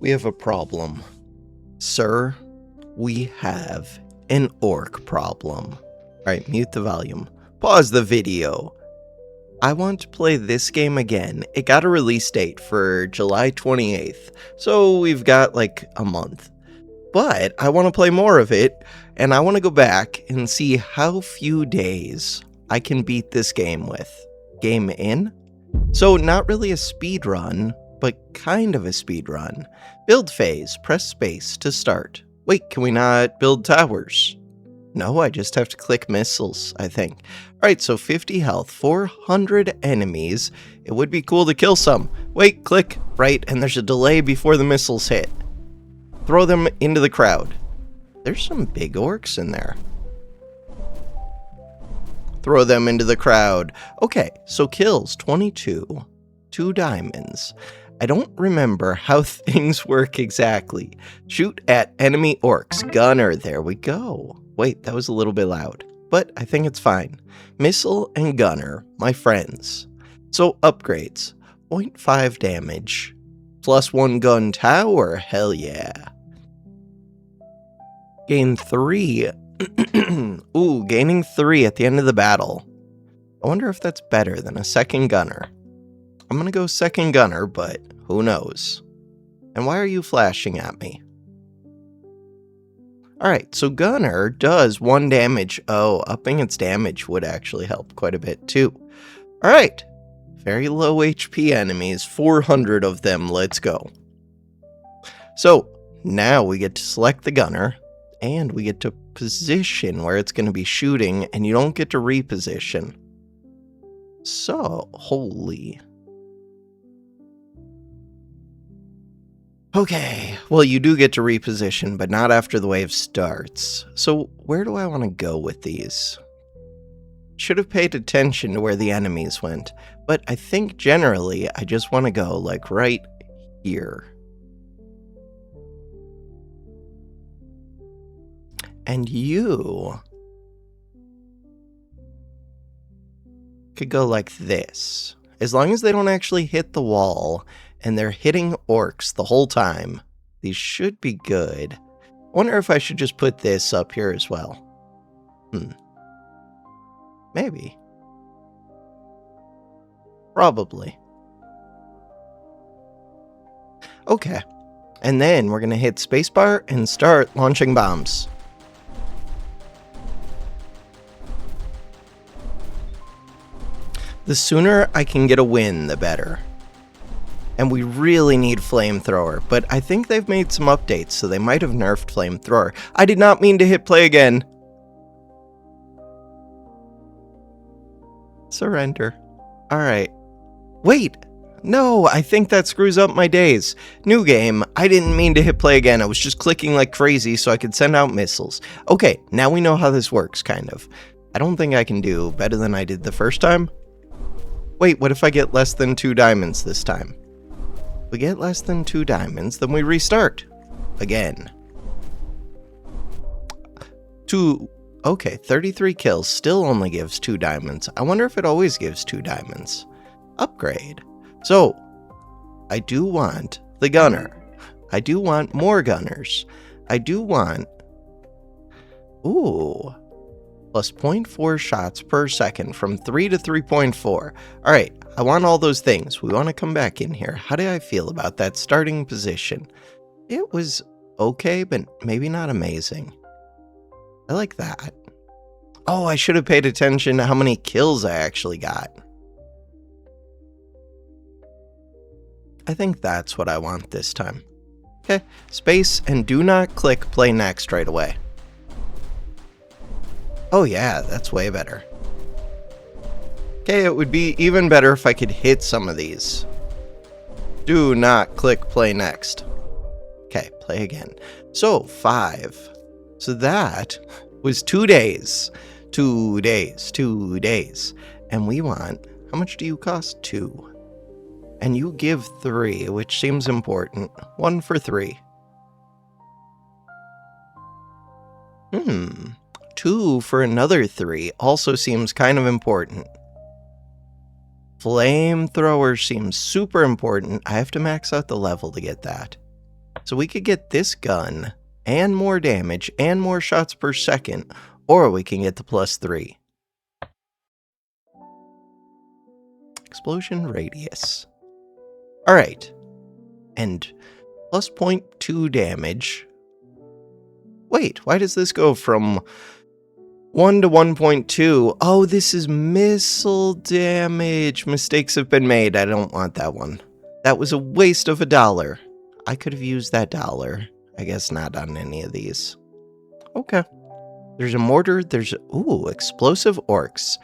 We have a problem. Sir, we have an orc problem. Alright, mute the volume. Pause the video. I want to play this game again. It got a release date for July 28th, so we've got like a month. But I want to play more of it, and I want to go back and see how few days I can beat this game with. Game in? So not really a speed run, but kind of a speed run. Build phase, press space to start. Wait, can we not build towers? No, I just have to click missiles, I think. Alright, so 50 health, 400 enemies. It would be cool to kill some. Wait, click, right, and there's a delay before the missiles hit. Throw them into the crowd. There's some big orcs in there. Throw them into the crowd. Okay, so kills 22. 2 diamonds. I don't remember how things work exactly. Shoot at enemy orcs. Gunner, there we go. Wait, that was a little bit loud, but I think it's fine. Missile and gunner, my friends. So upgrades. 0.5 damage. +1 gun tower, hell yeah. Gain 3. Ooh, gaining 3 at the end of the battle. I wonder if that's better than a second gunner. I'm gonna go second gunner, but who knows? And why are you flashing at me? Alright, so gunner does 1 damage. Oh, upping its damage would actually help quite a bit too. Alright, very low HP enemies, 400 of them, let's go. So, now we get to select the gunner, and we get to position where it's going to be shooting, and you don't get to reposition. So, holy. Okay, well you do get to reposition, but not after the wave starts. So, where do I want to go with these? Should have paid attention to where the enemies went, but I think generally I just want to go like right here. And you could go like this. As long as they don't actually hit the wall and they're hitting orcs the whole time, these should be good. I wonder if I should just put this up here as well. Maybe. Probably. Okay. And then we're going to hit spacebar and start launching bombs. The sooner I can get a win, the better. And we really need flamethrower, but I think they've made some updates, so they might have nerfed flamethrower. I did not mean to hit play again. Surrender. Alright. Wait! No, I think that screws up my days. New game. I didn't mean to hit play again. I was just clicking like crazy so I could send out missiles. Okay, now we know how this works, kind of. I don't think I can do better than I did the first time. Wait, what if I get less than 2 diamonds this time? If we get less than 2 diamonds, then we restart. Again. Okay, 33 kills still only gives 2 diamonds. I wonder if it always gives 2 diamonds. Upgrade. So, I do want the gunner. I do want more gunners. I do want... Ooh... plus 0.4 shots per second from 3 to 3.4. Alright, I want all those things. We want to come back in here. How do I feel about that starting position? It was okay, but maybe not amazing. I like that. Oh, I should have paid attention to how many kills I actually got. I think that's what I want this time. Okay, space, and do not click play next right away. Oh yeah, that's way better. Okay, it would be even better if I could hit some of these. Do not click play next. Okay, play again. So, 5. So that was 2 days. 2 days. 2 days. And we want... How much do you cost? 2. And you give 3, which seems important. 1 for 3. 2 for another 3 also seems kind of important. Flamethrower seems super important. I have to max out the level to get that. So we could get this gun and more damage and more shots per second, or we can get the +3. Explosion radius. Alright. And plus 0.2 damage. Wait, why does this go from 1 to 1.2? Oh, this is missile damage. Mistakes have been made. I don't want that one. That was a waste of $1. I could have used that $1. I guess not on any of these. Okay. There's a mortar. There's... Ooh, explosive orcs.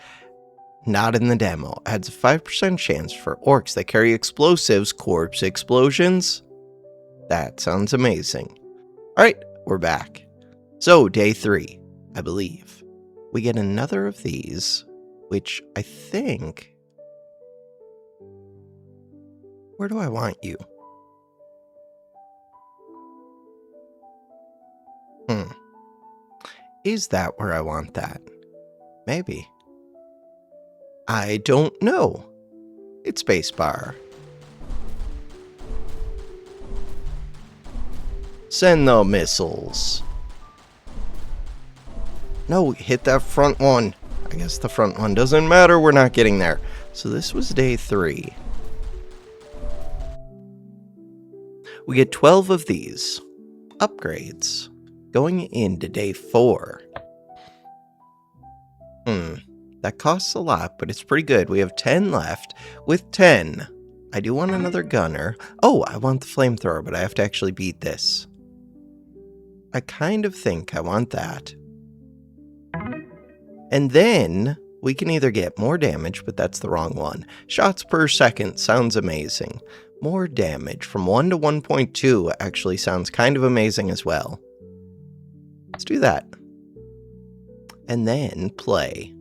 Not in the demo. Adds a 5% chance for orcs that carry explosives, corpse explosions. That sounds amazing. Alright, we're back. So, day 3, I believe. We get another of these, which I think... Where do I want you? Is that where I want that? Maybe. I don't know. It's spacebar. Send the missiles. No, hit that front one. I guess the front one doesn't matter. We're not getting there. So this was day 3. We get 12 of these. Upgrades. Going into day 4. That costs a lot, but it's pretty good. We have 10 left. With 10, I do want another gunner. Oh, I want the flamethrower, but I have to actually beat this. I kind of think I want that. And then we can either get more damage, but that's the wrong one. Shots per second sounds amazing. More damage from 1 to 1.2 actually sounds kind of amazing as well. Let's do that. And then play.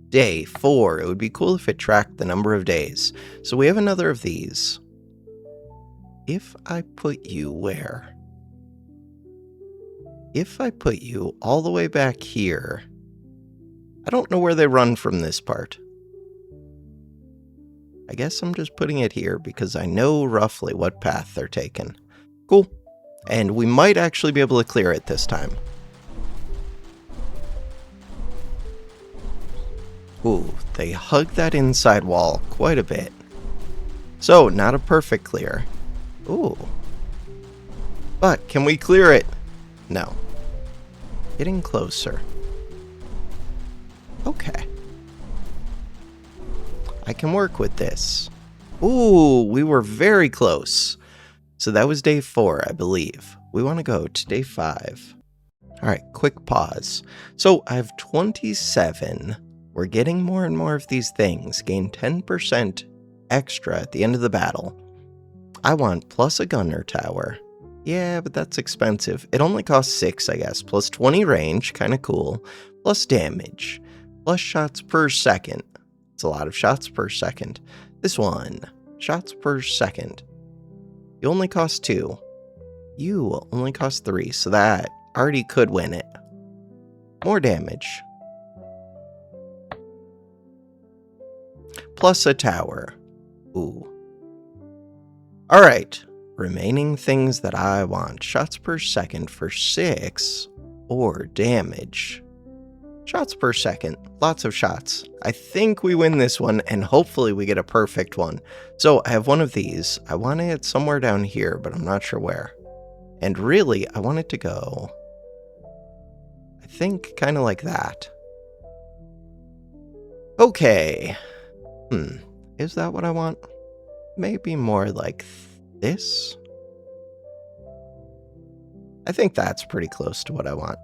Day 4. It would be cool if it tracked the number of days. So we have another of these. If I put you where? If I put you all the way back here. I don't know where they run from this part. I guess I'm just putting it here because I know roughly what path they're taking. Cool. And we might actually be able to clear it this time. Ooh, they hug that inside wall quite a bit. So, not a perfect clear. Ooh. But, can we clear it? No. Getting closer. Okay. I can work with this. Ooh, we were very close. So that was day 4, I believe. We want to go to day 5. Alright, quick pause. So, I have 27... We're getting more and more of these things. Gain 10% extra at the end of the battle. I want plus a gunner tower. Yeah, but that's expensive. It only costs 6, I guess. Plus 20 range, kind of cool. Plus damage. Plus shots per second. It's a lot of shots per second. This one. Shots per second. You only cost 2. You only cost 3, so that already could win it. More damage. Plus a tower. Ooh. Alright. Remaining things that I want. Shots per second for 6. Or damage. Shots per second. Lots of shots. I think we win this one, and hopefully we get a perfect one. So, I have one of these. I want it somewhere down here, but I'm not sure where. And really, I want it to go... I think kind of like that. Okay. Is that what I want? Maybe more like this? I think that's pretty close to what I want.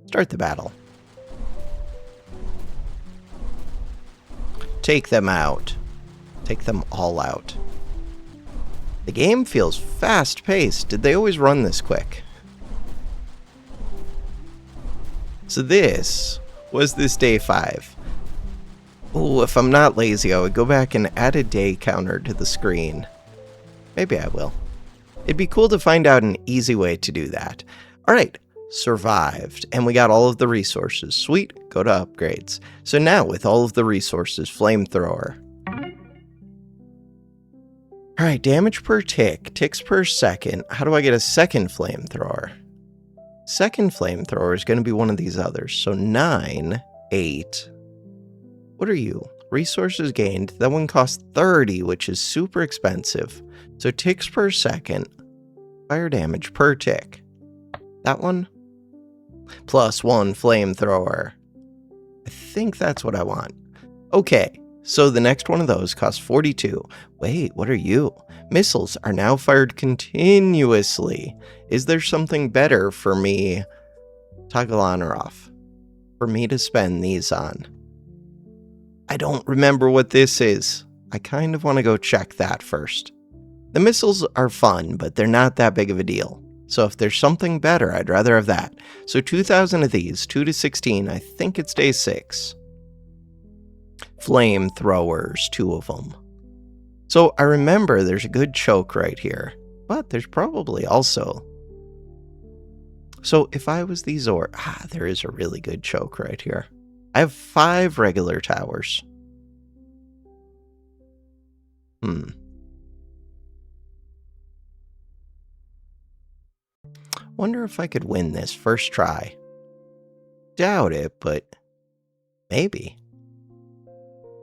Start the battle. Take them out. Take them all out. The game feels fast-paced. Did they always run this quick? So this was this day 5. Oh, if I'm not lazy, I would go back and add a day counter to the screen. Maybe I will. It'd be cool to find out an easy way to do that. Alright, survived, and we got all of the resources. Sweet, go to upgrades. So now, with all of the resources, flamethrower. All right, damage per tick, ticks per second. How do I get a second flamethrower? Second flamethrower is going to be one of these others. So 9, 8. What are you? Resources gained. That one costs 30, which is super expensive. So ticks per second, fire damage per tick. That one? Plus 1 flamethrower. I think that's what I want. Okay. So the next one of those costs 42. Wait, what are you? Missiles are now fired continuously. Is there something better for me, toggle on or off, for me to spend these on? I don't remember what this is. I kind of want to go check that first. The missiles are fun, but they're not that big of a deal. So if there's something better, I'd rather have that. So 2,000 of these, 2 to 16, I think it's day 6. Flamethrowers, 2 of them. So I remember there's a good choke right here, but there's probably also... So if I was these there is a really good choke right here. I have 5 regular towers. Wonder if I could win this first try. Doubt it, but maybe.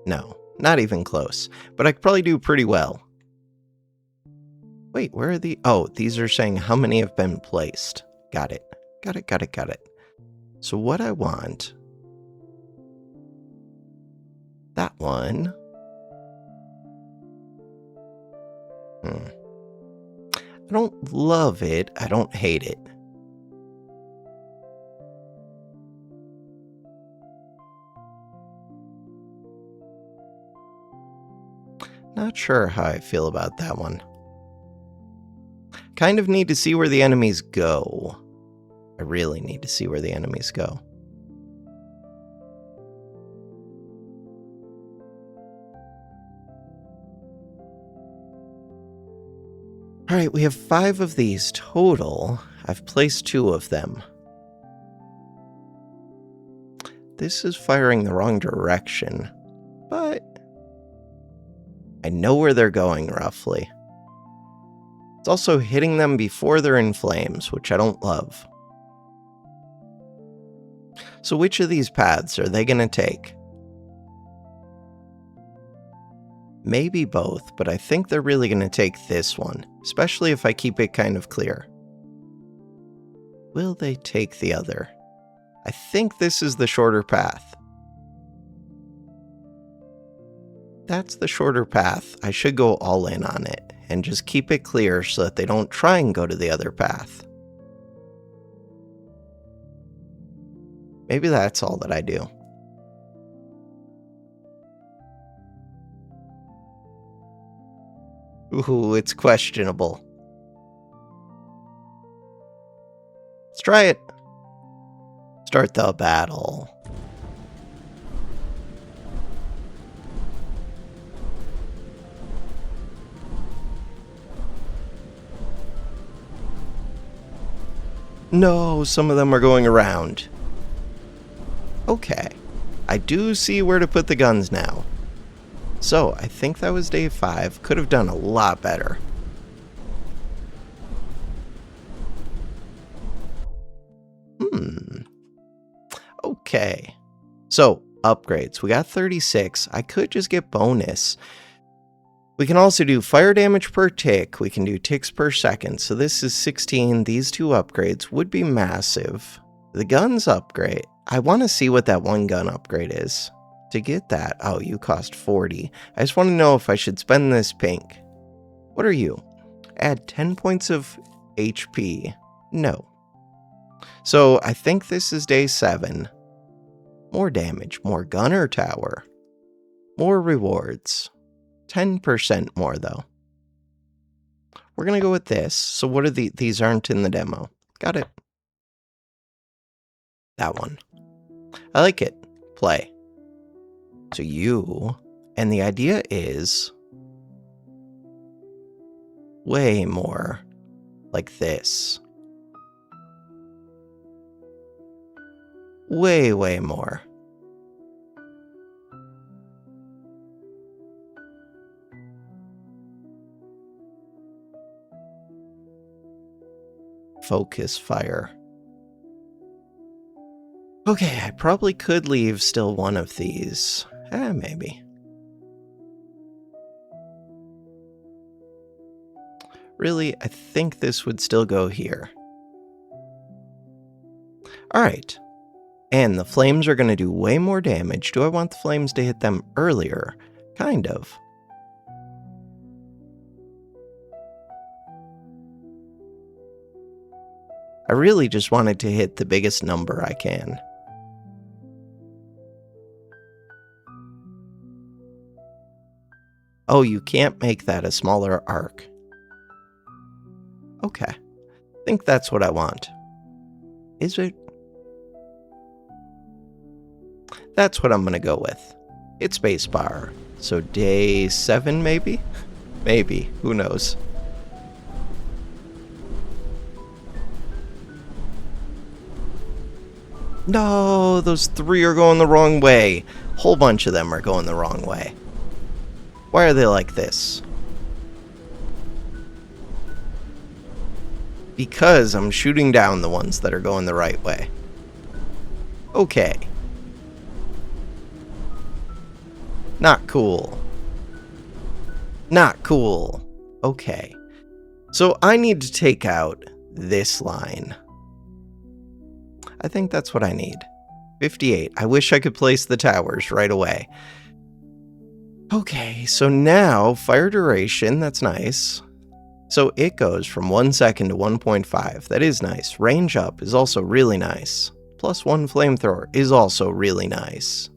No, not even close. But I could probably do pretty well. Wait, where are the... Oh, these are saying how many have been placed. Got it. Got it. So what I want... That one... I don't love it. I don't hate it. Not sure how I feel about that one. Kind of need to see where the enemies go. I really need to see where the enemies go. Alright, we have 5 of these total. I've placed 2 of them. This is firing the wrong direction, but I know where they're going roughly. It's also hitting them before they're in flames, which I don't love. So which of these paths are they going to take? Maybe both, but I think they're really going to take this one, especially if I keep it kind of clear. Will they take the other? I think this is the shorter path. That's the shorter path. I should go all in on it and just keep it clear so that they don't try and go to the other path. Maybe that's all that I do. Ooh, it's questionable. Let's try it. Start the battle. No, some of them are going around. Okay. I do see where to put the guns now. So, I think that was day 5. Could have done a lot better. Okay. So, upgrades. We got 36. I could just get bonus. We can also do fire damage per tick. We can do ticks per second. So this is 16. These 2 upgrades would be massive. The guns upgrade. I want to see what that one gun upgrade is. To get that, oh, you cost 40. I just want to know if I should spend this pink. What are you? Add 10 points of HP. No. So I think this is day 7. More damage, more gunner tower. More rewards. 10% more though. We're going to go with this. So what are these aren't in the demo. Got it. That one. I like it. Play. So you, and the idea is way more like this. Way, way more. focus fire. Okay, I probably could leave still one of these. Maybe. Really, I think this would still go here. Alright. And the flames are going to do way more damage. Do I want the flames to hit them earlier? Kind of. I really just wanted to hit the biggest number I can. Oh, you can't make that a smaller arc. Okay. I think that's what I want. Is it? That's what I'm going to go with. Hit spacebar. So day 7, maybe? Maybe. Who knows? No, those 3 are going the wrong way. A whole bunch of them are going the wrong way. Why are they like this? Because I'm shooting down the ones that are going the right way. Okay. Not cool. Not cool. Okay. So I need to take out this line. I think that's what I need. 58. I wish I could place the towers right away. Okay, so now fire duration, that's nice. So it goes from 1 second to 1.5. That is nice. Range up is also really nice. Plus 1 flamethrower is also really nice.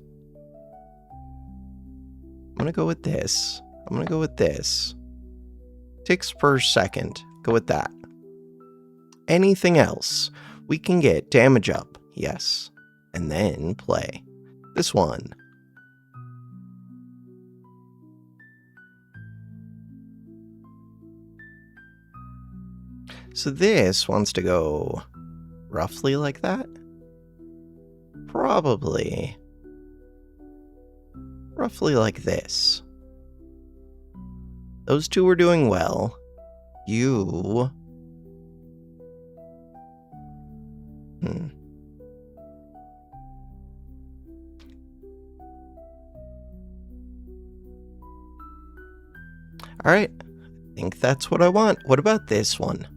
I'm going to go with this. I'm going to go with this. Ticks per second. Go with that. Anything else? We can get damage up. Yes. And then play. This one. So this wants to go roughly like that? Probably. Roughly like this. Those two were doing well. You... Alright. I think that's what I want. What about this one?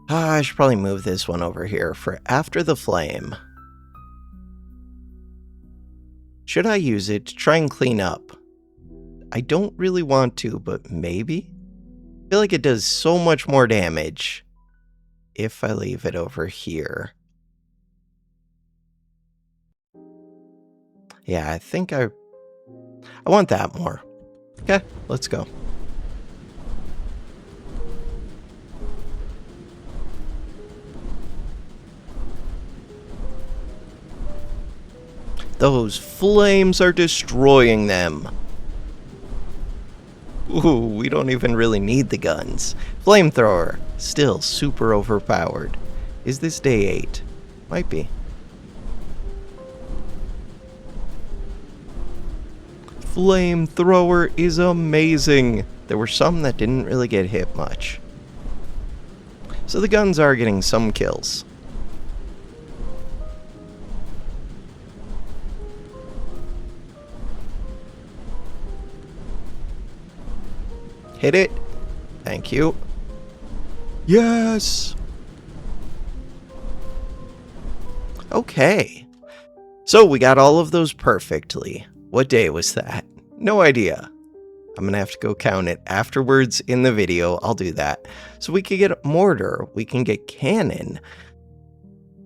I should probably move this one over here for after the flame. Should I use it to try and clean up? I don't really want to, but maybe? I feel like it does so much more damage if I leave it over here. Yeah, I think I want that more. Okay, let's go. Those flames are destroying them. Ooh, we don't even really need the guns. Flamethrower, still super overpowered. Is this day 8? Might be. Flamethrower is amazing. There were some that didn't really get hit much. So the guns are getting some kills. Hit it. Thank you. Yes! Okay. So we got all of those perfectly. What day was that? No idea. I'm gonna have to go count it afterwards in the video. I'll do that. So we can get mortar. We can get cannon.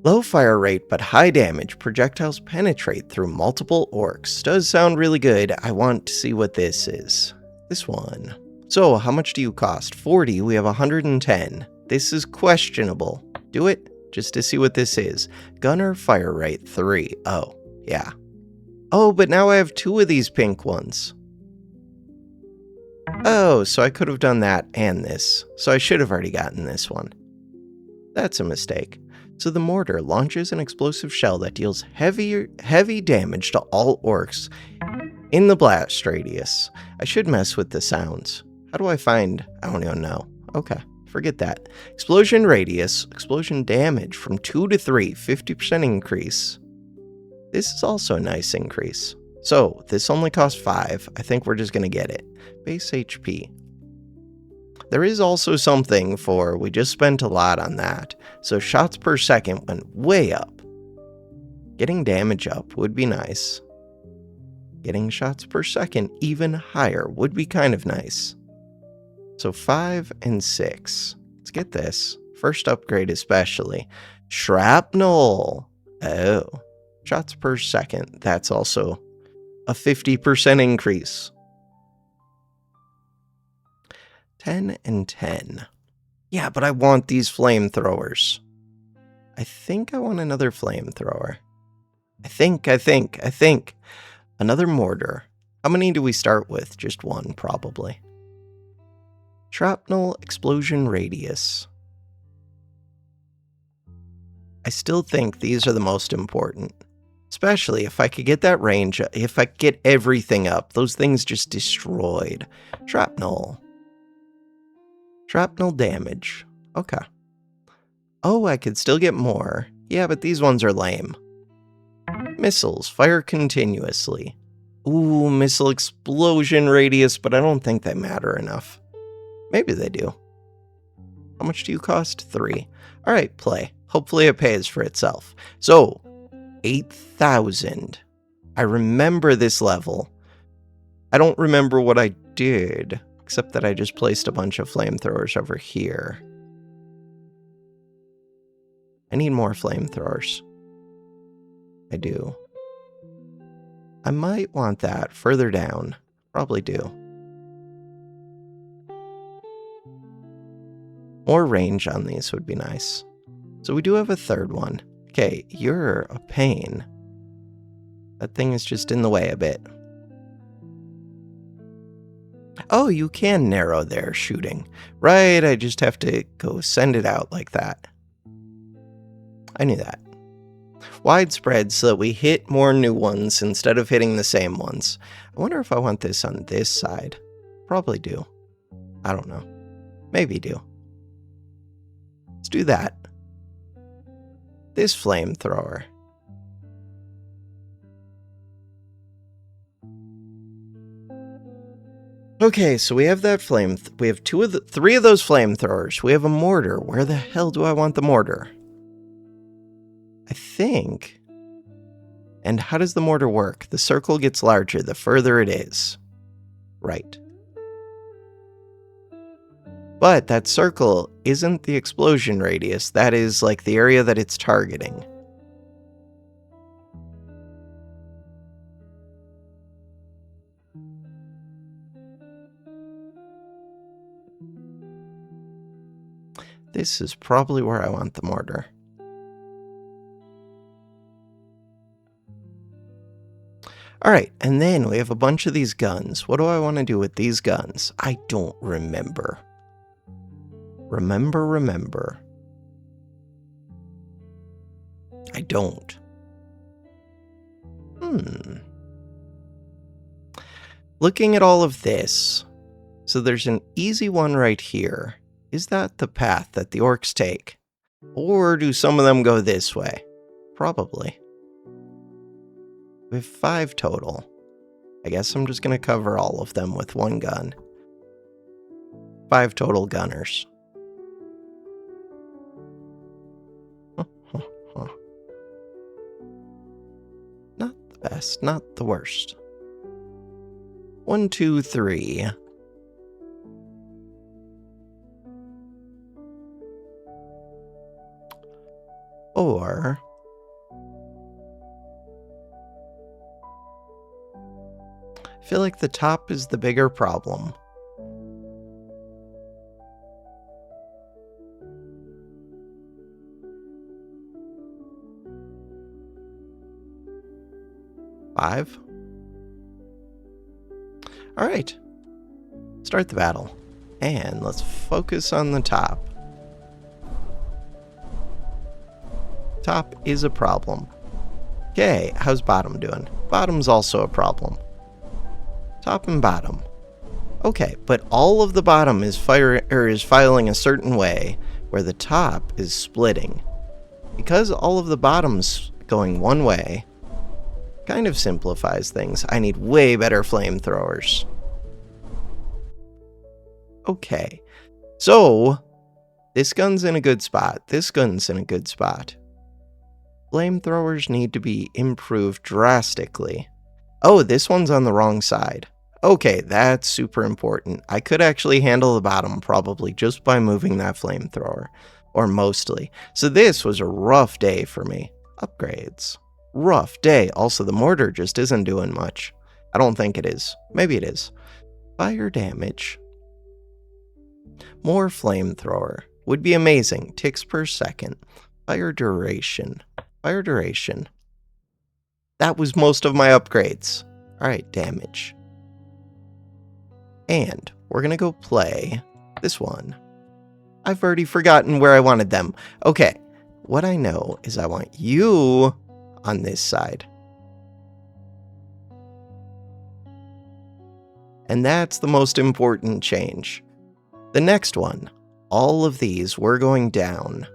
Low fire rate but high damage. Projectiles penetrate through multiple orcs. Does sound really good. I want to see what this is. This one. So, how much do you cost? 40, we have 110. This is questionable. Do it, just to see what this is. Gunner fire rate, 3. Oh, yeah. Oh, but now I have 2 of these pink ones. Oh, so I could have done that and this. So I should have already gotten this one. That's a mistake. So the mortar launches an explosive shell that deals heavy damage to all orcs in the blast radius. I should mess with the sounds. How do I find? I don't even know. Okay. Forget that. Explosion radius, explosion damage from 2 to 3, 50% increase. This is also a nice increase. So, this only costs 5. I think we're just going to get it. Base HP. There is also something for, we just spent a lot on that. So, shots per second went way up. Getting damage up would be nice. Getting shots per second even higher would be kind of nice. So 5 and 6. Let's get this. First upgrade especially. Shrapnel. Oh. Shots per second. That's also a 50% increase. 10 and 10. Yeah, but I want these flamethrowers. I think I want another flamethrower. I think. Another mortar. How many do we start with? Just one, probably. Shrapnel explosion radius. I still think these are the most important. Especially if I could get that range, if I could get everything up. Those things just destroyed. Shrapnel. Shrapnel damage. Okay. Oh, I could still get more. Yeah, but these ones are lame. Missiles. Fire continuously. Ooh, missile explosion radius, but I don't think they matter enough. Maybe they do. How much do you cost? 3. Alright, play. Hopefully it pays for itself. So, 8,000. I remember this level. I don't remember what I did, except that I just placed a bunch of flamethrowers over here. I need more flamethrowers. I do. I might want that further down. Probably do. More range on these would be nice. So we do have a third one. Okay, you're a pain. That thing is just in the way a bit. Oh, you can narrow their shooting. Right, I just have to go send it out like that. I knew that. Widespread so that we hit more new ones instead of hitting the same ones. I wonder if I want this on this side. Probably do. I don't know. Maybe do. Let's do that. This flamethrower. Okay, so we have that we have 3 of those flamethrowers. We have a mortar. Where the hell do I want the mortar? I think. And how does the mortar work? The circle gets larger the further it is. Right. But that circle isn't the explosion radius. That is like the area that it's targeting. This is probably where I want the mortar. Alright, and then we have a bunch of these guns. What do I want to do with these guns? I don't remember. Remember. I don't. Looking at all of this, so there's an easy one right here. Is that the path that the orcs take? Or do some of them go this way? Probably. We have 5 total. I guess I'm just going to cover all of them with one gun. 5 total gunners. Not the best, not the worst. 1, 2, 3. Or I feel like the top is the bigger problem. Five. All right. Start the battle. And let's focus on the top. Top is a problem. Okay, how's bottom doing? Bottom's also a problem. Top and bottom. Okay, but all of the bottom is filing a certain way, where the top is splitting. Because all of the bottom's going one way, kind of simplifies things. I need way better flamethrowers. Okay, so this gun's in a good spot. This gun's in a good spot. Flamethrowers need to be improved drastically. Oh, this one's on the wrong side. Okay, that's super important. I could actually handle the bottom probably just by moving that flamethrower. Or mostly. So this was a rough day for me. Upgrades. Rough day. Also, the mortar just isn't doing much. I don't think it is. Maybe it is. Fire damage. More flamethrower. Would be amazing. Ticks per second. Fire duration. Fire duration. That was most of my upgrades. Alright, damage. And we're gonna go play this one. I've already forgotten where I wanted them. Okay, what I know is I want you on this side. And that's the most important change. The next one, all of these were going down.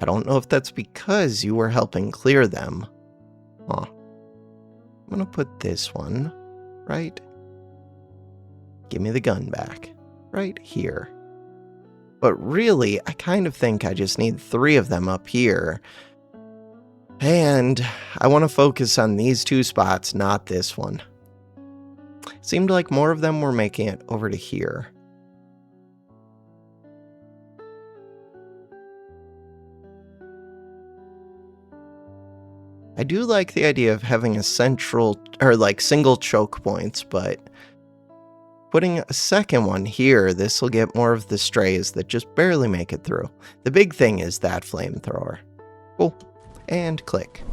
I don't know if that's because you were helping clear them. Huh. I'm gonna put this one right. Give me the gun back. Right here. But really, I kind of think I just need 3 of them up here. And I want to focus on these 2 spots, not this one. Seemed like more of them were making it over to here. I do like the idea of having a central, or like single choke points, but putting a second one here, this will get more of the strays that just barely make it through. The big thing is that flamethrower. Cool. And click.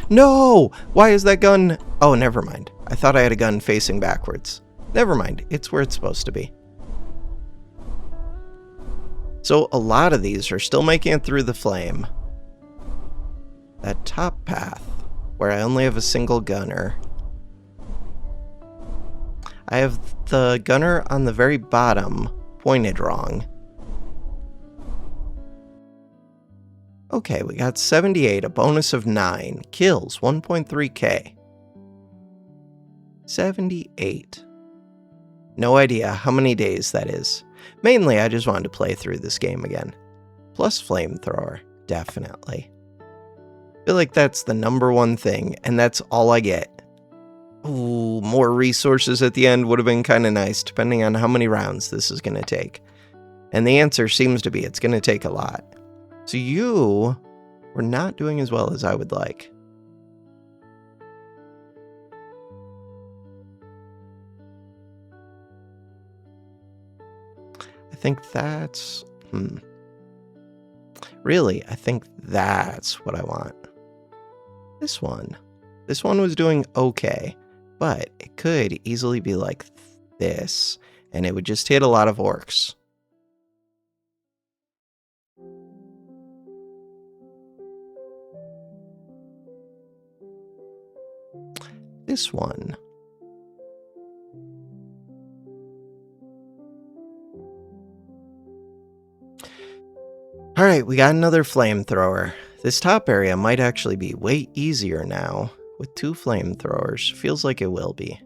No! Why is that gun? Oh, never mind. I thought I had a gun facing backwards. Never mind. It's where it's supposed to be. So a lot of these are still making it through the flame. That top path, where I only have a single gunner. I have the gunner on the very bottom pointed wrong. Okay, we got 78, a bonus of 9. Kills, 1.3k. 78. No idea how many days that is. Mainly, I just wanted to play through this game again. Plus flamethrower, definitely. I feel like that's the #1 thing, and that's all I get. Ooh, more resources at the end would have been kind of nice, depending on how many rounds this is going to take. And the answer seems to be it's going to take a lot. So you were not doing as well as I would like. I think that's... Really, I think that's what I want. This one was doing okay, but it could easily be like this, and it would just hit a lot of orcs. This one. Alright, we got another flamethrower. This top area might actually be way easier now. With 2 flamethrowers, feels like it will be.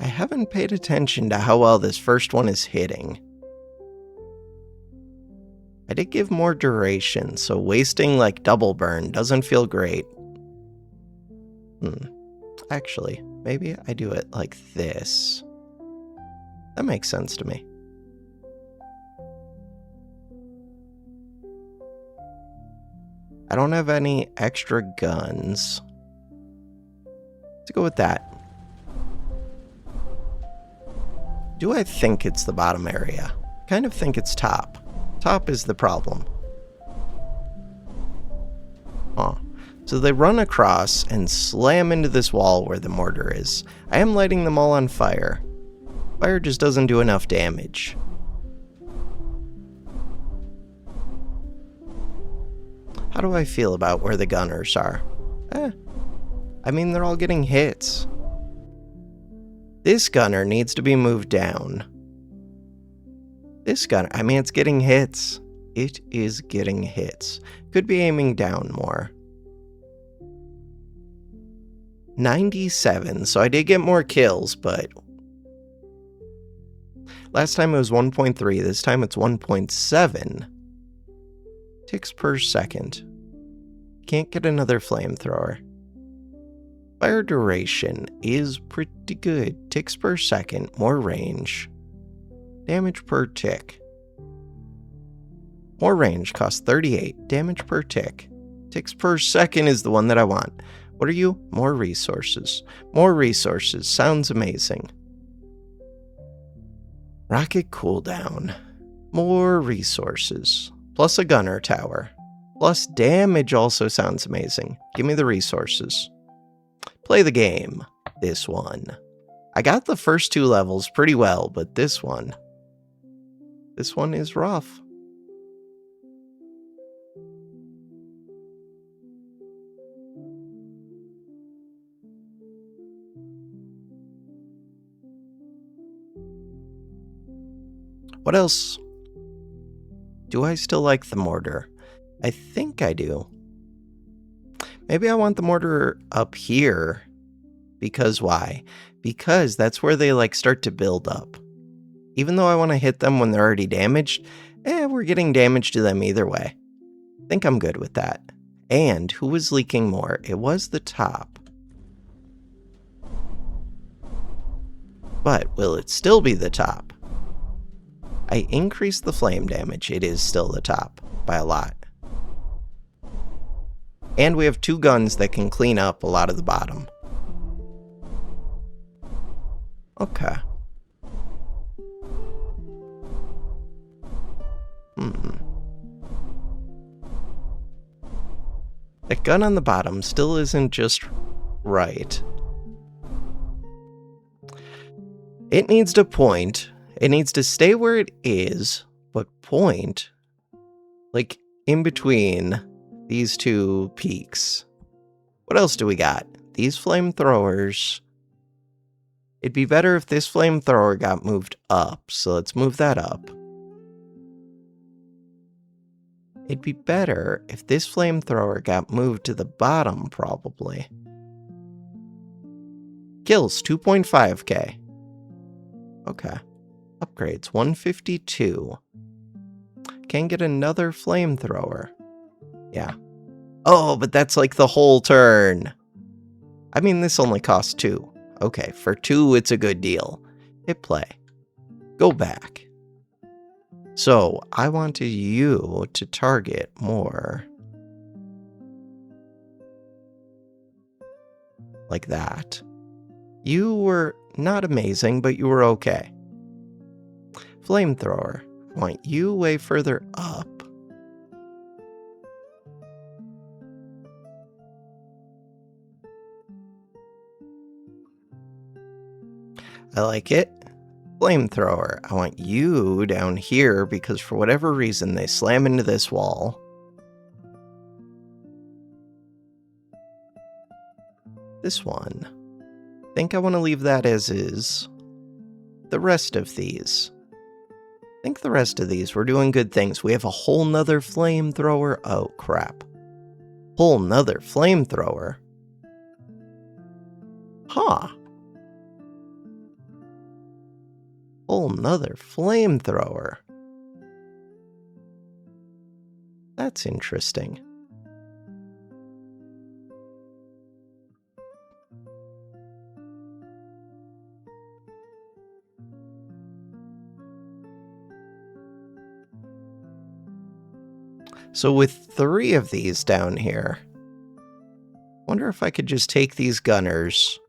I haven't paid attention to how well this first one is hitting. I did give more duration, so wasting like double burn doesn't feel great. Actually, maybe I do it like this. That makes sense to me. I don't have any extra guns. Let's go with that. Do I think it's the bottom area? Kind of think it's top. Top is the problem. So they run across and slam into this wall where the mortar is. I am lighting them all on fire. Fire just doesn't do enough damage. How do I feel about where the gunners are? I mean, they're all getting hits. This gunner needs to be moved down. This gunner, I mean, it's getting hits. It is getting hits. Could be aiming down more. 97, so I did get more kills, but last time it was 1.3, this time it's 1.7 ticks per second. Can't get another flamethrower. Fire duration is pretty good. Ticks per second, more range. Damage per tick. More range costs 38. Damage per tick. Ticks per second is the one that I want. What are you? More resources. More resources. Sounds amazing. Rocket cooldown. More resources. Plus a gunner tower. Plus damage also sounds amazing. Give me the resources. Play the game. This one. I got the first 2 levels pretty well, but this one is rough. What else? Do I still like the mortar? I think I do. Maybe I want the mortar up here. Because why? Because that's where they start to build up. Even though I want to hit them when they're already damaged, we're getting damage to them either way. I think I'm good with that. And who was leaking more? It was the top. But will it still be the top? I increased the flame damage. It is still the top by a lot. And we have 2 guns that can clean up a lot of the bottom. Okay. That gun on the bottom still isn't just right. It needs to point. It needs to stay where it is, but point in between these 2 peaks. What else do we got? These flamethrowers. It'd be better if this flamethrower got moved up, so let's move that up. It'd be better if this flamethrower got moved to the bottom, probably. Kills, 2.5k. Okay. Upgrades, 152. Can get another flamethrower. Yeah. Oh, but that's the whole turn. I mean, this only costs 2. Okay, for 2, it's a good deal. Hit play. Go back. So, I wanted you to target more. Like that. You were not amazing, but you were okay. Flamethrower. I want you way further up. I like it. Flamethrower. I want you down here because for whatever reason they slam into this wall. This one. I think I want to leave that as is. The rest of these. I think the rest of these, we're doing good things. We have a whole nother flamethrower. Oh, crap. Whole nother flamethrower. Huh. Whole nother flamethrower. That's interesting. So with 3 of these down here, wonder if I could just take these gunners,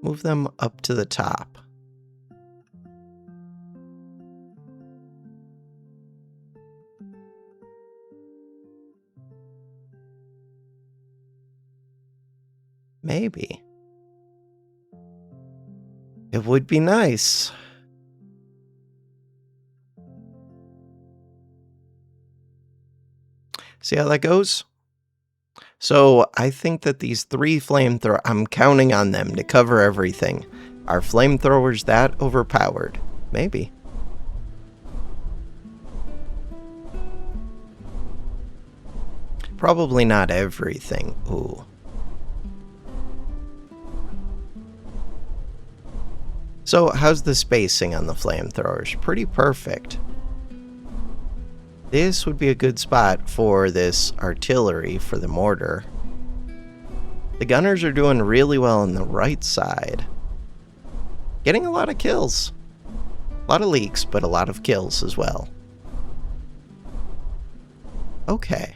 move them up to the top. Maybe. It It would be nice. See how that goes? So I think that these 3 flamethrower, I'm counting on them to cover everything. Are flamethrowers that overpowered? Maybe. Probably not everything. Ooh. So how's the spacing on the flamethrowers? Pretty perfect. This would be a good spot for this artillery for the mortar. The gunners are doing really well on the right side. Getting a lot of kills. A lot of leaks, but a lot of kills as well. Okay.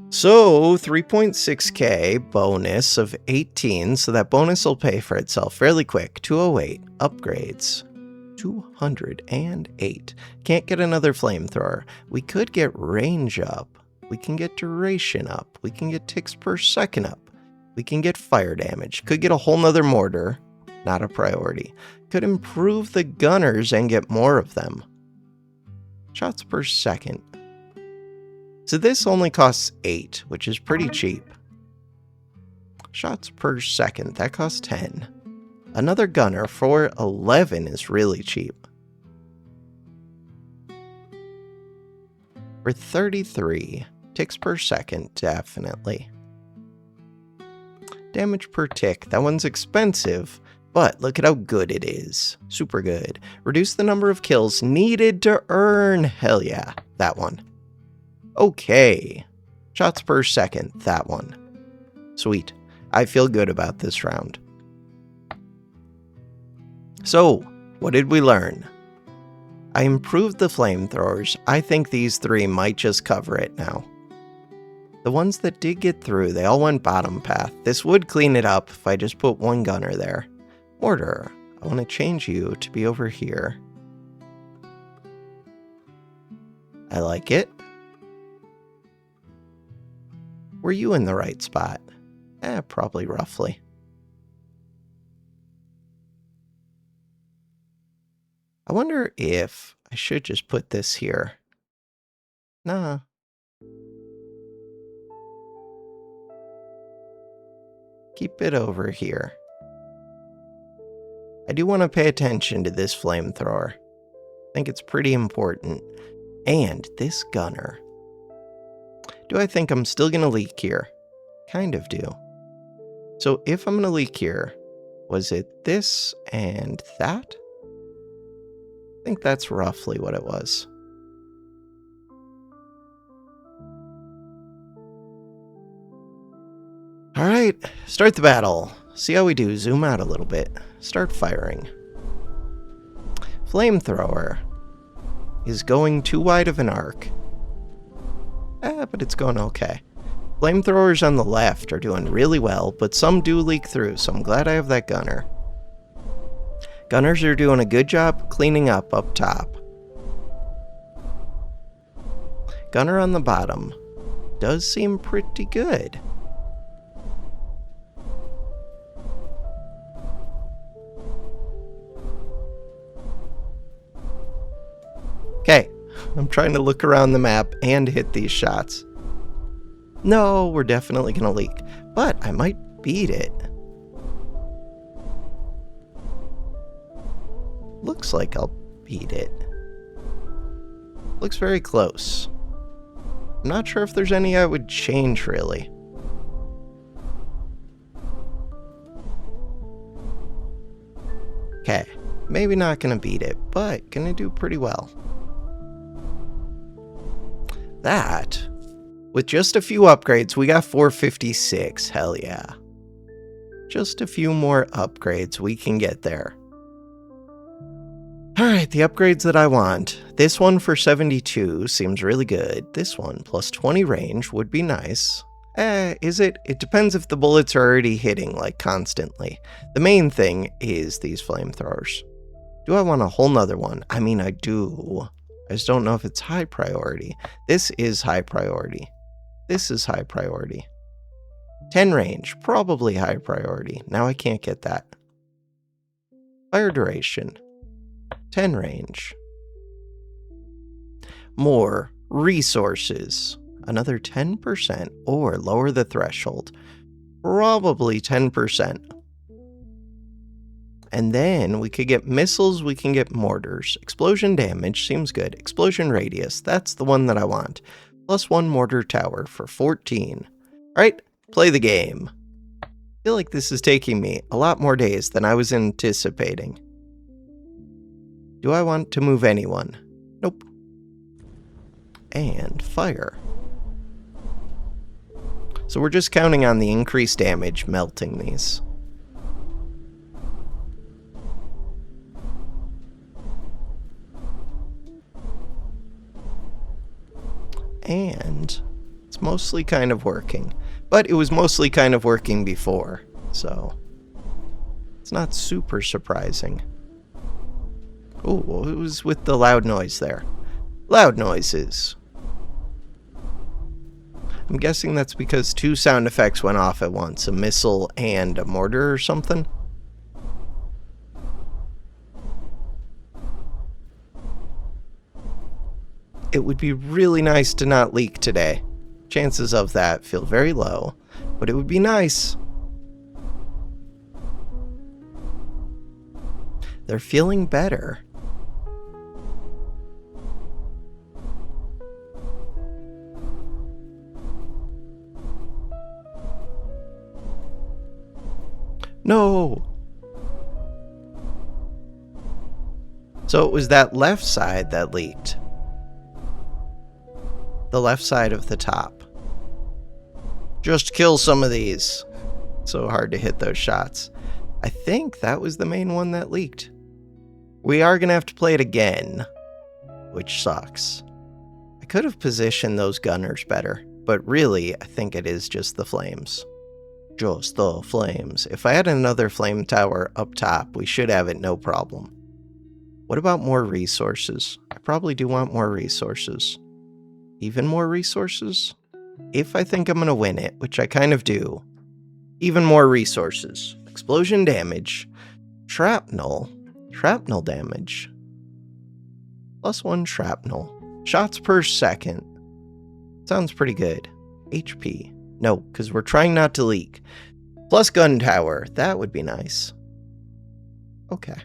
So 3.6k bonus of 18, so that bonus will pay for itself fairly quick. 208 upgrades. 208. Can't get another flamethrower. We could get range up. We can get duration up. We can get ticks per second up. We can get fire damage. Could get a whole nother mortar. Not a priority. Could improve the gunners and get more of them. Shots per second. So this only costs 8, which is pretty cheap. Shots per second, that costs 10. Another gunner for 11 is really cheap. For 33, ticks per second, definitely. Damage per tick, that one's expensive, but look at how good it is. Super good. Reduce the number of kills needed to earn, hell yeah, that one. Okay. Shots per second, that one. Sweet. I feel good about this round. So, what did we learn? I improved the flamethrowers. I think these 3 might just cover it now. The ones that did get through, they all went bottom path. This would clean it up if I just put 1 gunner there. Mortar, I want to change you to be over here. I like it. Were you in the right spot? Probably roughly. I wonder if I should just put this here. Nah. Keep it over here. I do want to pay attention to this flamethrower. I think it's pretty important. And this gunner. Do I think I'm still going to leak here? Kind of do. So if I'm going to leak here, was it this and that? I think that's roughly what it was. Alright, start the battle. See how we do. Zoom out a little bit. Start firing. Flamethrower is going too wide of an arc. But it's going okay. Flamethrowers on the left are doing really well, but some do leak through, so I'm glad I have that gunner. Gunners are doing a good job cleaning up top. Gunner on the bottom does seem pretty good. Okay, I'm trying to look around the map and hit these shots. No, we're definitely going to leak, but I might beat it. Looks like I'll beat it. Looks very close. I'm not sure if there's any I would change, really. Okay, maybe not going to beat it, but going to do pretty well. That, with just a few upgrades, we got 456. Hell yeah. Just a few more upgrades, we can get there. Alright, the upgrades that I want. This one for 72 seems really good. This one plus 20 range would be nice. Is it? It depends if the bullets are already hitting, like, constantly. The main thing is these flamethrowers. Do I want a whole nother one? I mean, I do. I just don't know if it's high priority. This is high priority. This is high priority. 10 range, probably high priority. Now I can't get that. Fire duration. 10 range. More resources. Another 10% or lower the threshold. Probably 10%. And then we could get missiles, we can get mortars. Explosion damage seems good. Explosion radius, that's the one that I want. +1 mortar tower for 14. Alright, play the game. I feel like this is taking me a lot more days than I was anticipating. Do I want to move anyone? Nope. And fire. So we're just counting on the increased damage melting these. And it's mostly kind of working. But it was mostly kind of working before, so it's not super surprising. Oh, it was with the loud noise there. Loud noises. I'm guessing that's because 2 sound effects went off at once, a missile and a mortar or something. It would be really nice to not leak today. Chances of that feel very low, but it would be nice. They're feeling better. No! So it was that left side that leaked. The left side of the top. Just kill some of these. So hard to hit those shots. I think that was the main one that leaked. We are going to have to play it again, which sucks. I could have positioned those gunners better, but really, I think it is just the flames. Just the flames. If I had another flame tower up top, we should have it no problem. What about more resources? I probably do want more resources. Even more resources? If I think I'm going to win it, which I kind of do. Even more resources. Explosion damage. Shrapnel. Shrapnel damage. +1 shrapnel. Shots per second. Sounds pretty good. HP. No, because we're trying not to leak. Plus gun tower. That would be nice. Okay.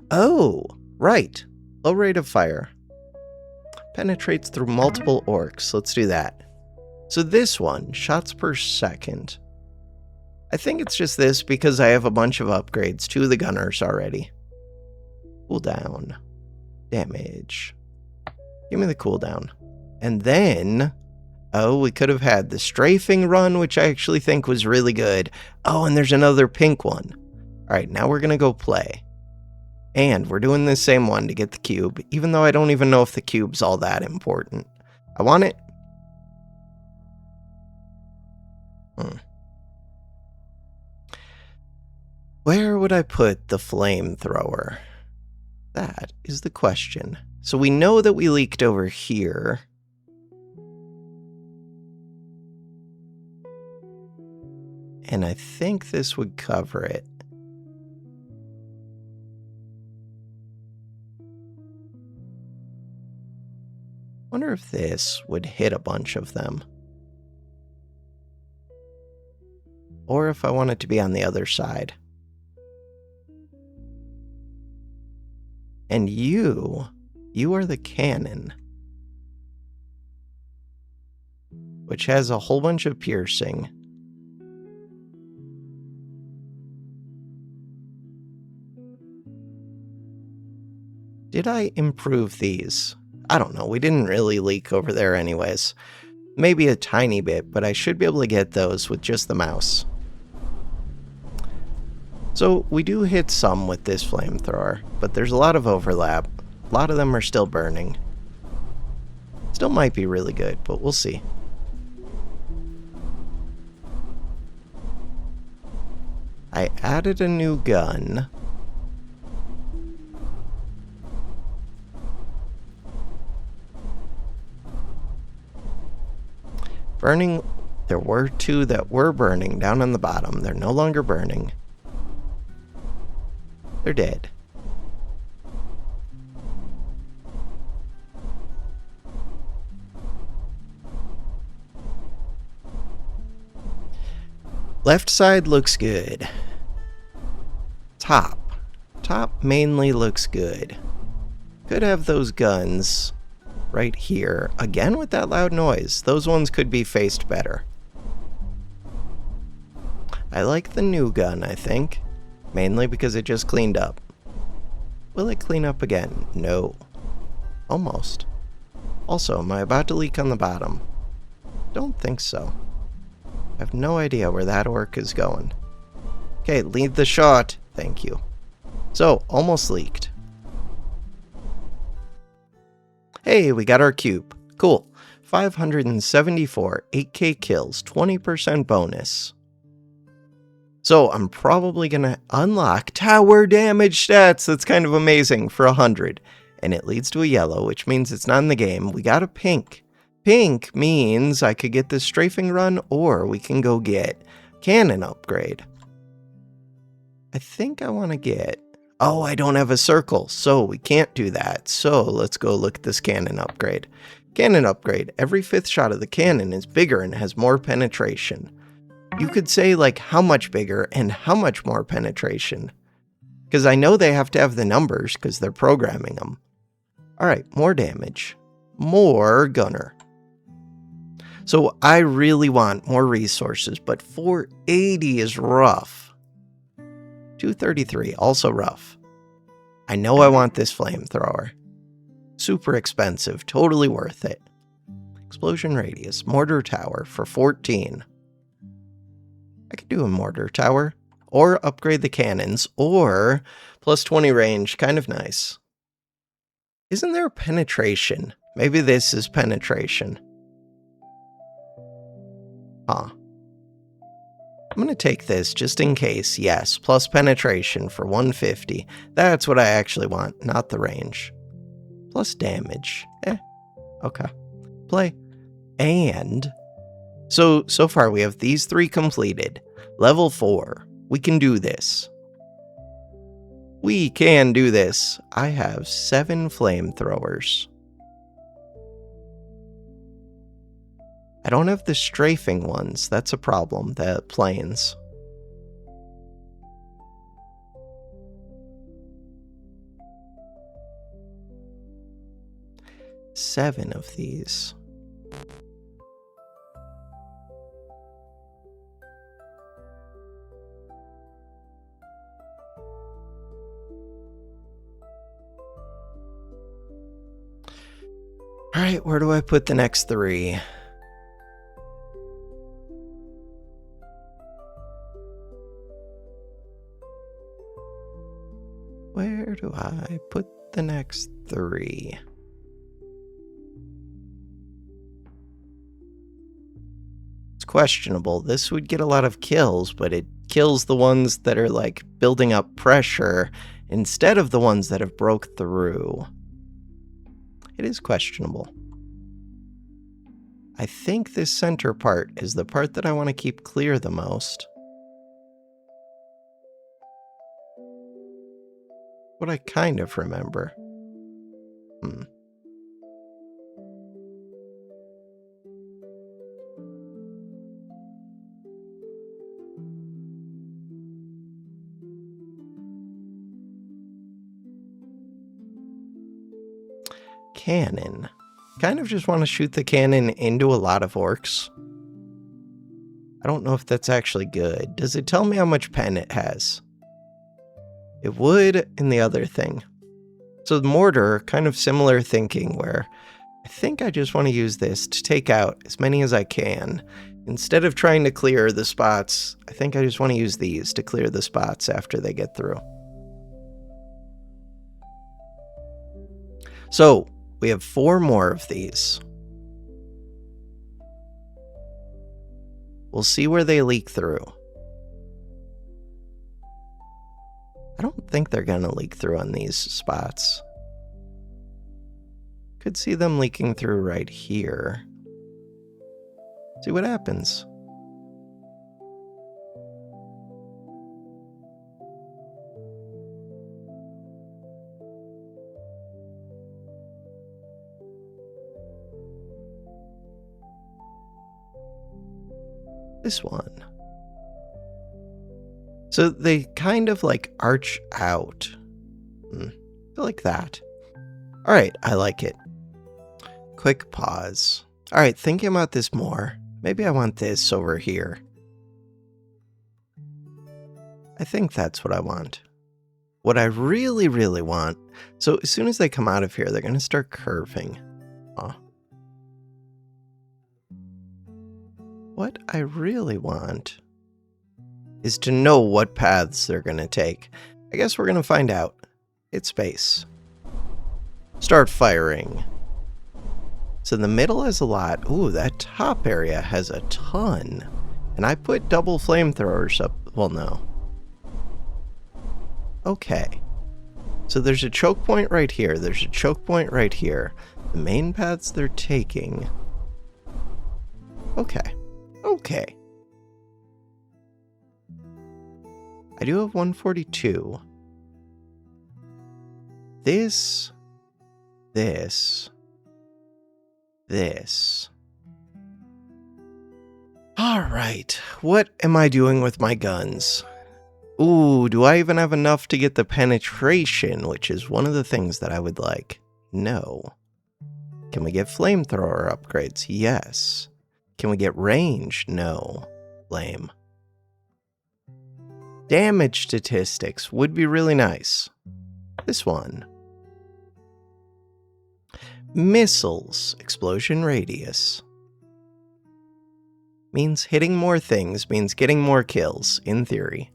Oh, right. Low rate of fire. Penetrates through multiple orcs. Let's do that. So this one, shots per second. I think it's just this because I have a bunch of upgrades to the gunners already. Cooldown. Damage. Give me the cooldown. And then... oh, we could have had the strafing run, which I actually think was really good. Oh, and there's another pink one. Alright, now we're going to go play. And we're doing the same one to get the cube, even though I don't even know if the cube's all that important. I want it. Where would I put the flamethrower? That is the question. So we know that we leaked over here. And I think this would cover it. Wonder if this would hit a bunch of them. Or if I want it to be on the other side. And you are the cannon. Which has a whole bunch of piercing. Did I improve these? I don't know, we didn't really leak over there anyways. Maybe a tiny bit, but I should be able to get those with just the mouse. So we do hit some with this flamethrower, but there's a lot of overlap. A lot of them are still burning. Still might be really good, but we'll see. I added a new gun. Burning, there were 2 that were burning down on the bottom. They're no longer burning. They're dead. Left side looks good. Top mainly looks good. Could have those guns right here. Again with that loud noise. Those ones could be faced better. I like the new gun, I think. Mainly because it just cleaned up. Will it clean up again? No. Almost. Also, am I about to leak on the bottom? Don't think so. I have no idea where that orc is going. Okay, lead the shot. Thank you. So, almost leaked. Hey, we got our cube. Cool. 574, 8k kills, 20% bonus. So, I'm probably going to unlock tower damage stats. That's kind of amazing for 100. And it leads to a yellow, which means it's not in the game. We got a pink. Pink means I could get this strafing run, or we can go get cannon upgrade. I think I want to get... Oh, I don't have a circle, so we can't do that. So let's go look at this cannon upgrade. Cannon upgrade. Every 5th shot of the cannon is bigger and has more penetration. You could say, like, how much bigger and how much more penetration. Because I know they have to have the numbers because they're programming them. Alright, more damage. More gunner. So I really want more resources, but 480 is rough. 233, also rough. I know I want this flamethrower. Super expensive, totally worth it. Explosion radius, mortar tower for 14. I could do a mortar tower, or upgrade the cannons, or plus 20 range, kind of nice. Isn't there penetration? Maybe this is penetration. Huh. I'm going to take this just in case. Yes, plus penetration for 150. That's what I actually want, not the range. Plus damage. Okay. Play. And so far we have these 3 completed. Level 4. We can do this. We can do this. I have 7 flamethrowers. I don't have the strafing ones. That's a problem. The planes. Seven of these. All right, where do I put the next 3? Where do I put the next 3? It's questionable. This would get a lot of kills, but it kills the ones that are like building up pressure instead of the ones that have broke through. It is questionable. I think this center part is the part that I want to keep clear the most. What I kind of remember. Cannon. Kind of just want to shoot the cannon into a lot of orcs. I don't know if that's actually good. Does it tell me how much pen it has? It would in the other thing. So the mortar, kind of similar thinking where I think I just want to use this to take out as many as I can. Instead of trying to clear the spots, I think I just want to use these to clear the spots after they get through. So we have 4 more of these. We'll see where they leak through. I don't think they're going to leak through on these spots. Could see them leaking through right here. See what happens. This one. So they kind of like arch out. I like that. All right, I like it. Quick pause. All right, thinking about this more. Maybe I want this over here. I think that's what I want. What I really, really want. So as soon as they come out of here, they're going to start curving. What I really want is to know what paths they're going to take. I guess we're going to find out. Hit space. Start firing. So the middle has a lot. Ooh, that top area has a ton. And I put double flamethrowers up. Well, no. Okay. So there's a choke point right here. There's a choke point right here. The main paths they're taking. Okay. Okay. I do have 142. This. Alright, what am I doing with my guns? Ooh, do I even have enough to get the penetration, which is one of the things that I would like? No. Can we get flamethrower upgrades? Yes. Can we get range? No. Lame. Damage statistics would be really nice. This one. Missiles. Explosion radius. Means hitting more things, means getting more kills, in theory.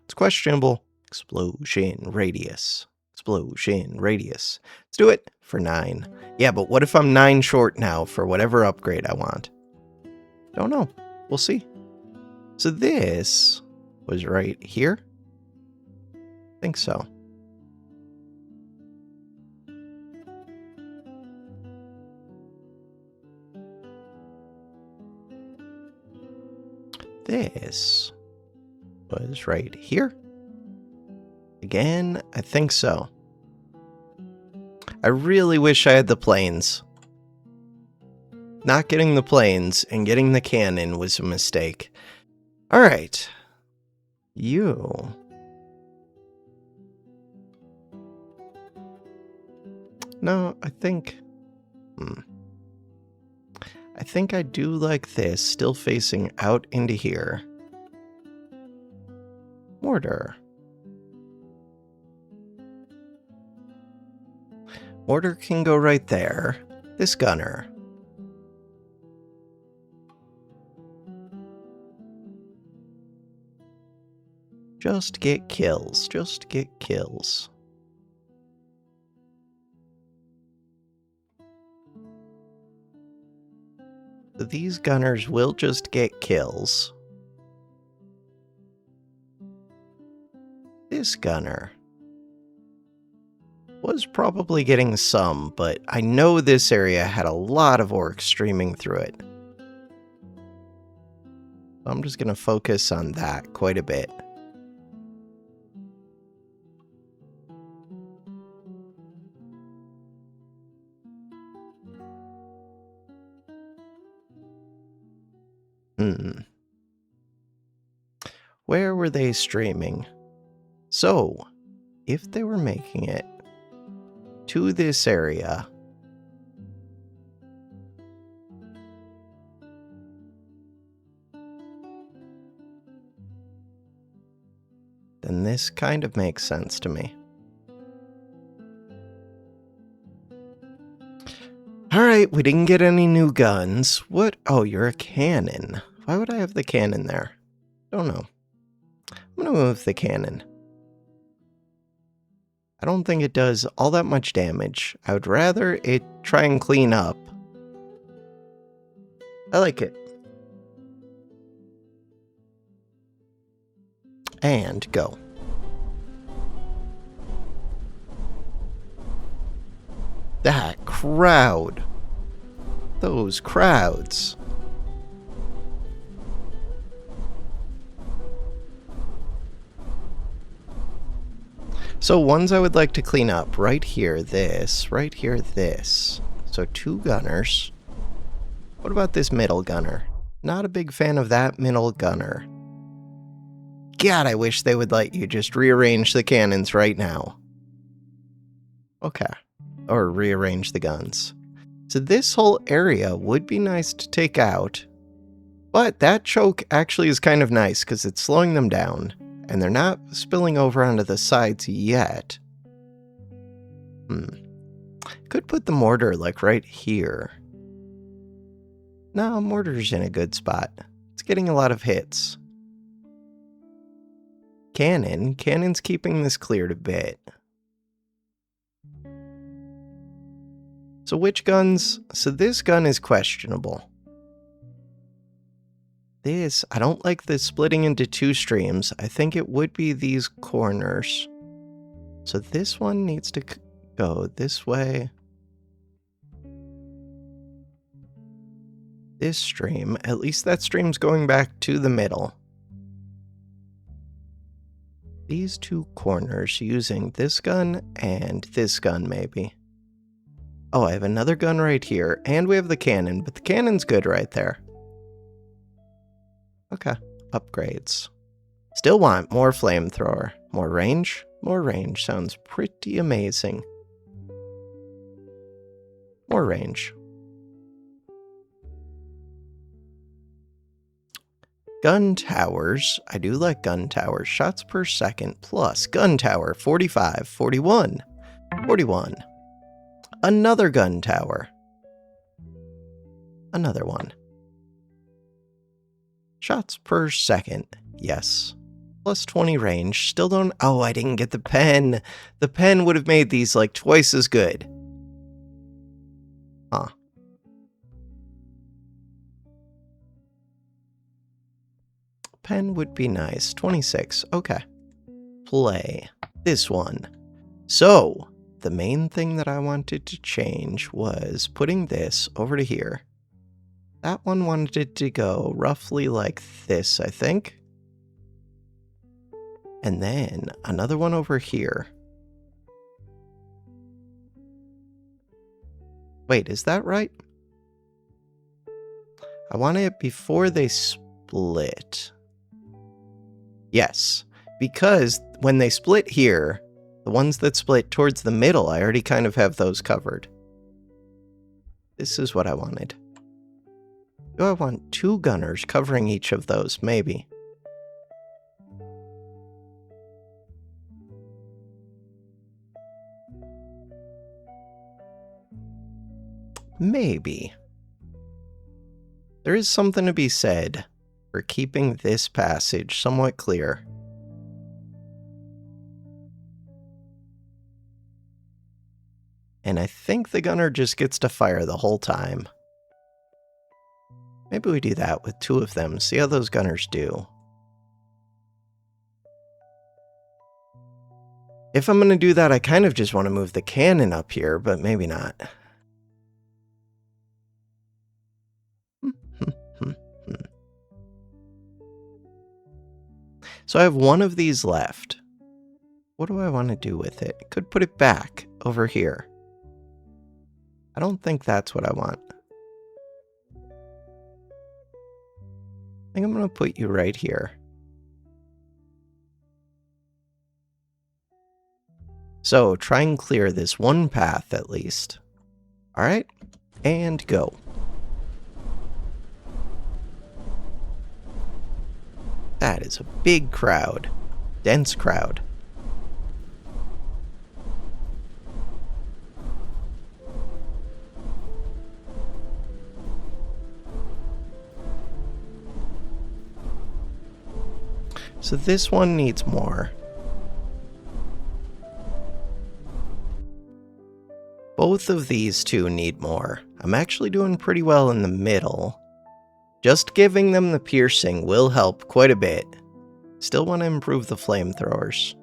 It's questionable. Explosion radius. Explosion radius. Let's do it for 9. Yeah, but what if I'm 9 short now for whatever upgrade I want? Don't know. We'll see. So this was right here? I think so. This was right here. Again, I think so. I really wish I had the planes. Not getting the planes and getting the cannon was a mistake. Alright. You. No, I think I do like this, still facing out into here. Mortar. Mortar can go right there. This gunner. Just get kills. Just get kills. So these gunners will just get kills. This gunner was probably getting some, but I know this area had a lot of orcs streaming through it. I'm just going to focus on that quite a bit. Where were they streaming? So, if they were making it to this area, then this kind of makes sense to me. Alright, we didn't get any new guns. What? Oh, you're a cannon. Why would I have the cannon there? Don't know. I'm gonna move the cannon. I don't think it does all that much damage. I would rather it try and clean up. I like it. And go. That crowd. Those crowds. So ones I would like to clean up. Right here, this. Right here, this. So 2 gunners. What about this middle gunner? Not a big fan of that middle gunner. God, I wish they would let you just rearrange the cannons right now. Okay. Or rearrange the guns. So this whole area would be nice to take out. But that choke actually is kind of nice because it's slowing them down. And they're not spilling over onto the sides yet. Could put the mortar like right here. No, mortar's in a good spot. It's getting a lot of hits. Cannon's keeping this cleared a bit. So which guns? So this gun is questionable. I don't like this splitting into two streams. I think it would be these corners. So this one needs to go this way. This stream, at least that stream's going back to the middle. These two corners using this gun and this gun maybe. Oh, I have another gun right here, and we have the cannon, but the cannon's good right there. Okay, upgrades. Still want more flamethrower. More range? More range sounds pretty amazing. More range. Gun towers. I do like gun towers. Shots per second plus gun tower. 45, 41, 41. Another gun tower. Another one. Shots per second. Yes. Plus 20 range. Still don't... Oh, I didn't get the pen. The pen would have made these like twice as good. Huh. Pen would be nice. 26. Okay. Play. This one. So, the main thing that I wanted to change was putting this over to here. That one wanted to go roughly like this, I think. And then another one over here. Wait, is that right? I want it before they split. Yes, because when they split here, the ones that split towards the middle, I already kind of have those covered. This is what I wanted. Do I want two gunners covering each of those? Maybe. Maybe. There is something to be said for keeping this passage somewhat clear. And I think the gunner just gets to fire the whole time. Maybe we do that with two of them, see how those gunners do. If I'm going to do that, I kind of just want to move the cannon up here, but maybe not. So I have one of these left. What do I want to do with it? Could put it back over here. I don't think that's what I want. I think I'm going to put you right here. So try and clear this one path at least. All right, and go. That is a big crowd. Dense crowd. So this one needs more. Both of these two need more. I'm actually doing pretty well in the middle. Just giving them the piercing will help quite a bit. Still want to improve the flamethrowers.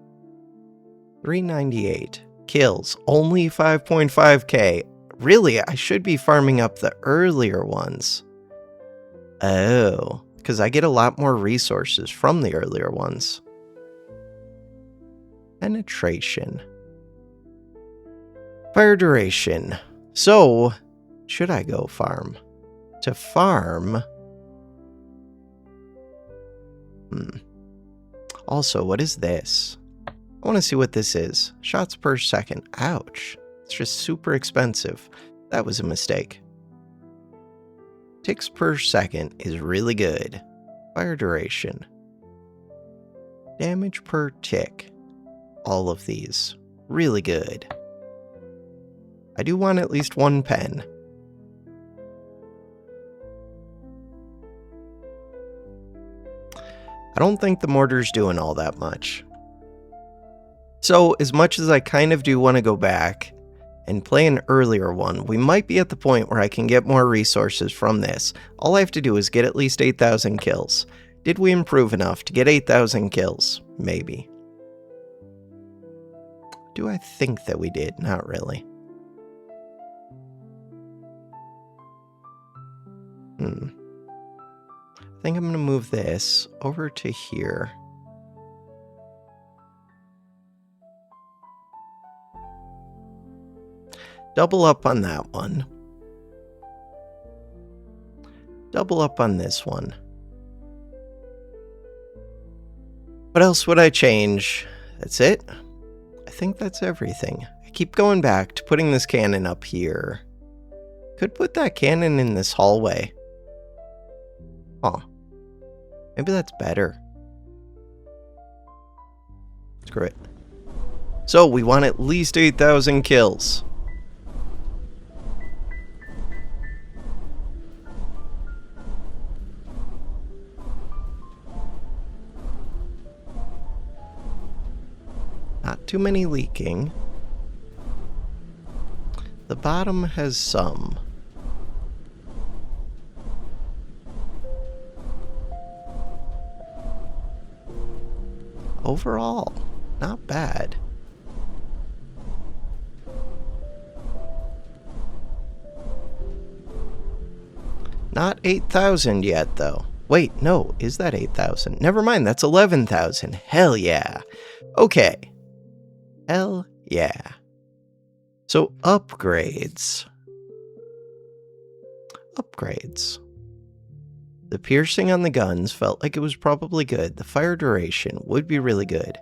398. Kills. Only 5.5k. Really, I should be farming up the earlier ones. Oh, because I get a lot more resources from the earlier ones. Penetration. Fire duration. So, should I go farm? To farm, Also, what is this? I want to see what this is. Shots per second. Ouch. It's just super expensive. That was a mistake. Ticks per second is really good. Fire duration. Damage per tick. All of these. Really good. I do want at least one pen. I don't think the mortar's doing all that much. So, as much as I kind of do want to go back and play an earlier one, we might be at the point where I can get more resources from this. All I have to do is get at least 8,000 kills. Did we improve enough to get 8,000 kills? Maybe. Do I think that we did? Not really. I think I'm going to move this over to here. Double up on that one. Double up on this one. What else would I change? That's it? I think that's everything. I keep going back to putting this cannon up here. Could put that cannon in this hallway. Huh. Maybe that's better. Screw it. So, we want at least 8,000 kills. Not too many leaking. The bottom has some. Overall, not bad. Not 8,000 yet, though. Wait, no, is that 8,000? Never mind, that's 11,000. Hell yeah. Okay. Hell yeah. So, upgrades. Upgrades. The piercing on the guns felt like it was probably good. The fire duration would be really good.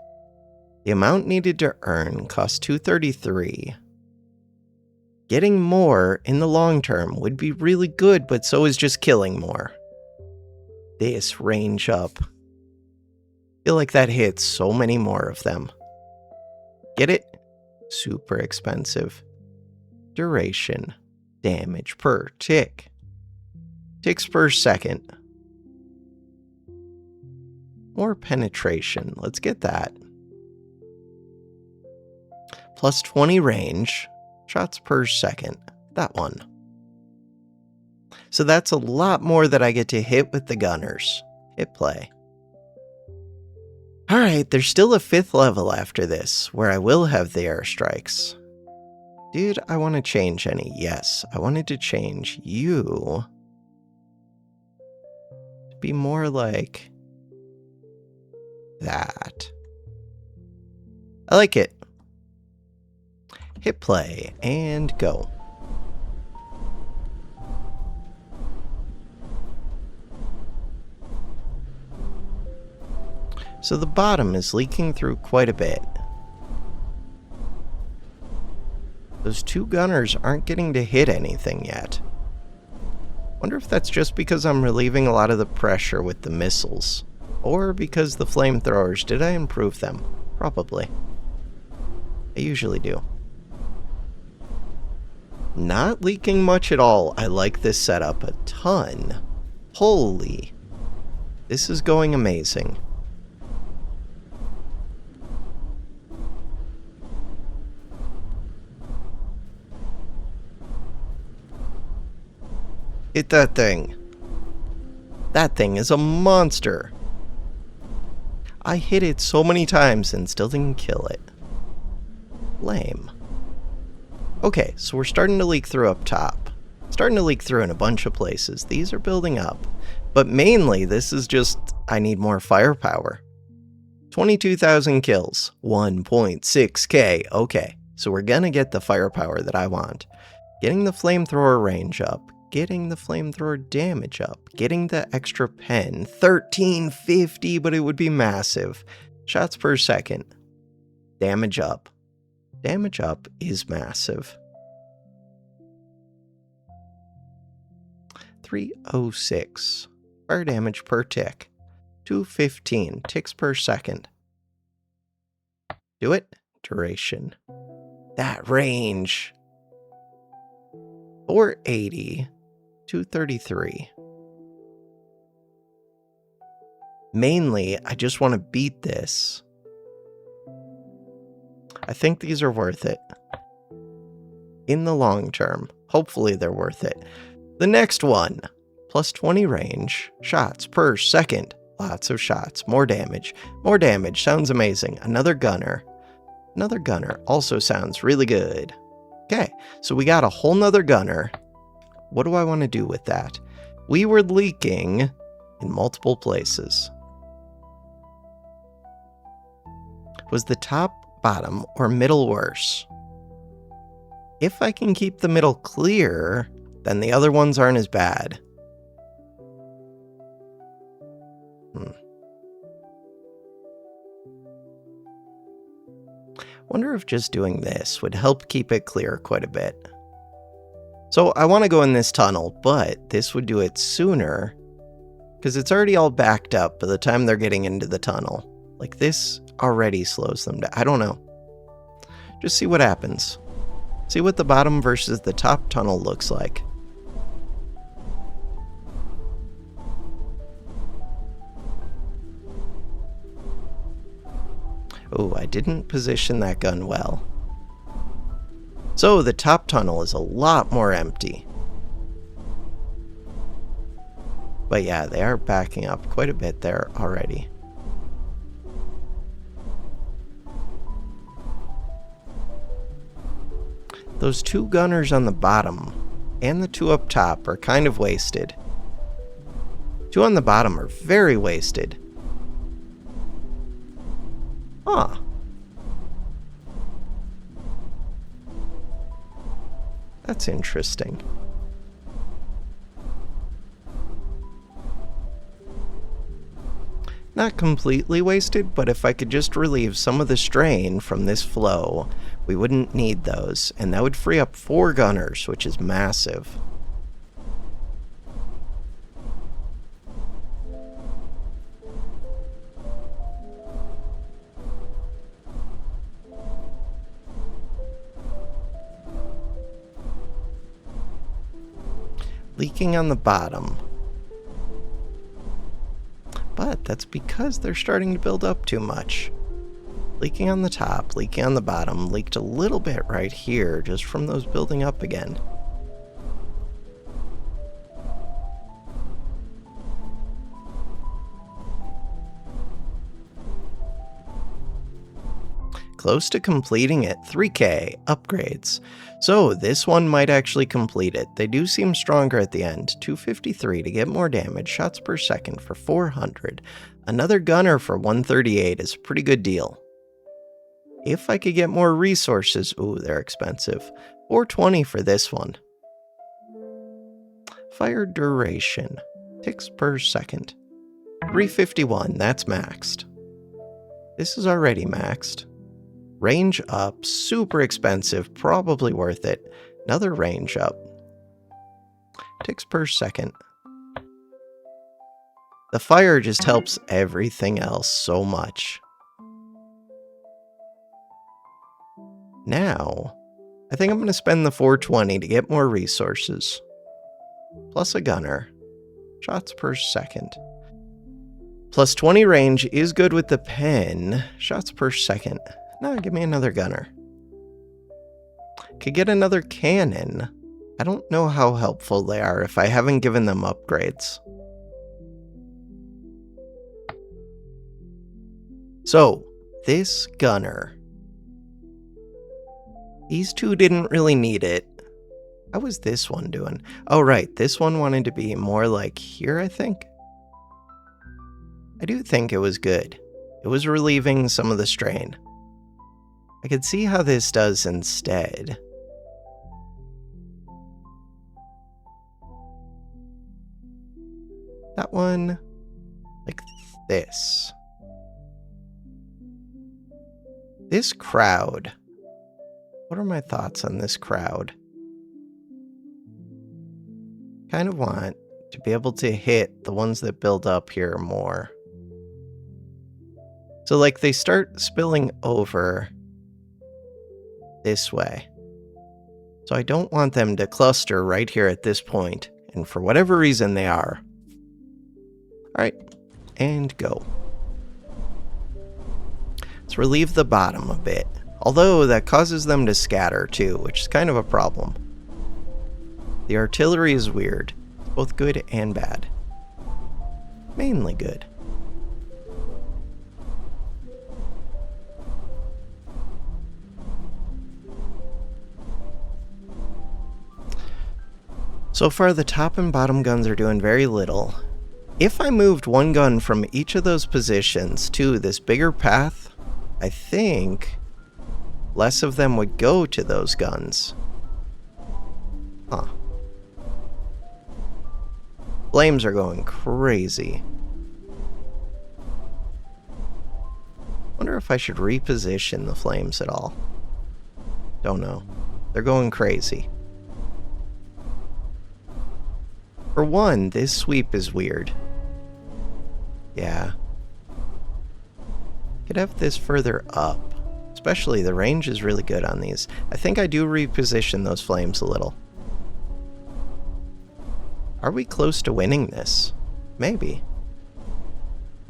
The amount needed to earn cost 233. Getting more in the long term would be really good, but so is just killing more. This range up. I feel like that hits so many more of them. Get it? Super expensive. Duration. Damage per tick. Ticks per second. More penetration. Let's get that. Plus 20 range. Shots per second. That one. So that's a lot more that I get to hit with the gunners. Hit play. Alright, there's still a 5th level after this, where I will have the airstrikes. Did I want to change any? Yes, I wanted to change you to be more like that. I like it. Hit play and go. So the bottom is leaking through quite a bit. Those 2 gunners aren't getting to hit anything yet. Wonder if that's just because I'm relieving a lot of the pressure with the missiles. Or because the flamethrowers, did I improve them? Probably. I usually do. Not leaking much at all. I like this setup a ton. Holy. This is going amazing. Hit that thing. That thing is a monster. I hit it so many times and still didn't kill it. Lame. Okay, so we're starting to leak through up top. Starting to leak through in a bunch of places. These are building up. But mainly, this is just, I need more firepower. 22,000 kills. 1.6k. Okay, so we're gonna get the firepower that I want. Getting the flamethrower range up. getting the flamethrower damage up, getting the extra pen, 1350, but it would be massive. Shots per second, damage up. Damage up is massive. 306, fire damage per tick, 215 ticks per second. Do it, duration. That range. 480, 233. Mainly, I just want to beat this. I think these are worth it. In the long term. Hopefully they're worth it. The next one. Plus 20 range. Shots per second. Lots of shots. More damage. More damage. Sounds amazing. Another gunner. Another gunner also sounds really good. Okay, so we got a whole nother gunner. What do I want to do with that? We were leaking in multiple places. Was the top, bottom, or middle worse? If I can keep the middle clear, then the other ones aren't as bad. Wonder if just doing this would help keep it clear quite a bit. So I want to go in this tunnel, but this would do it sooner because it's already all backed up by the time they're getting into the tunnel. Like this already slows them down. I don't know. Just see what happens. See what the bottom versus the top tunnel looks like. Oh, I didn't position that gun well. So the top tunnel is a lot more empty. But yeah, they are backing up quite a bit there already. Those two gunners on the bottom and the two up top are kind of wasted. Two on the bottom are very wasted. Huh. That's interesting. Not completely wasted, but if I could just relieve some of the strain from this flow, we wouldn't need those, and that would free up 4 gunners, which is massive. Leaking on the bottom. But that's because they're starting to build up too much. Leaking on the top, leaking on the bottom, leaked a little bit right here just from those building up again. Close to completing it, 3K upgrades. So this one might actually complete it. They do seem stronger at the end. 253 to get more damage, shots per second for 400. Another gunner for 138 is a pretty good deal. If I could get more resources, ooh, they're expensive. 420 for this one. Fire duration, ticks per second. 351, that's maxed. This is already maxed. Range up, super expensive, probably worth it. Another range up. Ticks per second. The fire just helps everything else so much. Now, I think I'm going to spend the 420 to get more resources. Plus a gunner. Shots per second. Plus 20 range is good with the pen. Shots per second. No, give me another gunner. Could get another cannon. I don't know how helpful they are if I haven't given them upgrades. So, this gunner. These two didn't really need it. How was this one doing? Oh, right. This one wanted to be more like here, I think. I do think it was good. It was relieving some of the strain. I could see how this does instead. That one, like this. This crowd. What are my thoughts on this crowd? Kind of want to be able to hit the ones that build up here more. So like they start spilling over this way. So I don't want them to cluster right here at this point, and for whatever reason they are. All right, and go. Let's relieve the bottom a bit, although that causes them to scatter too, which is kind of a problem. The artillery is weird, it's both good and bad. Mainly good. So far, the top and bottom guns are doing very little. If I moved one gun from each of those positions to this bigger path, I think less of them would go to those guns. Huh. Flames are going crazy. Wonder if I should reposition the flames at all. Don't know. They're going crazy. For one, this sweep is weird. Yeah. Could have this further up. Especially the range is really good on these. I think I do reposition those flames a little. Are we close to winning this? Maybe.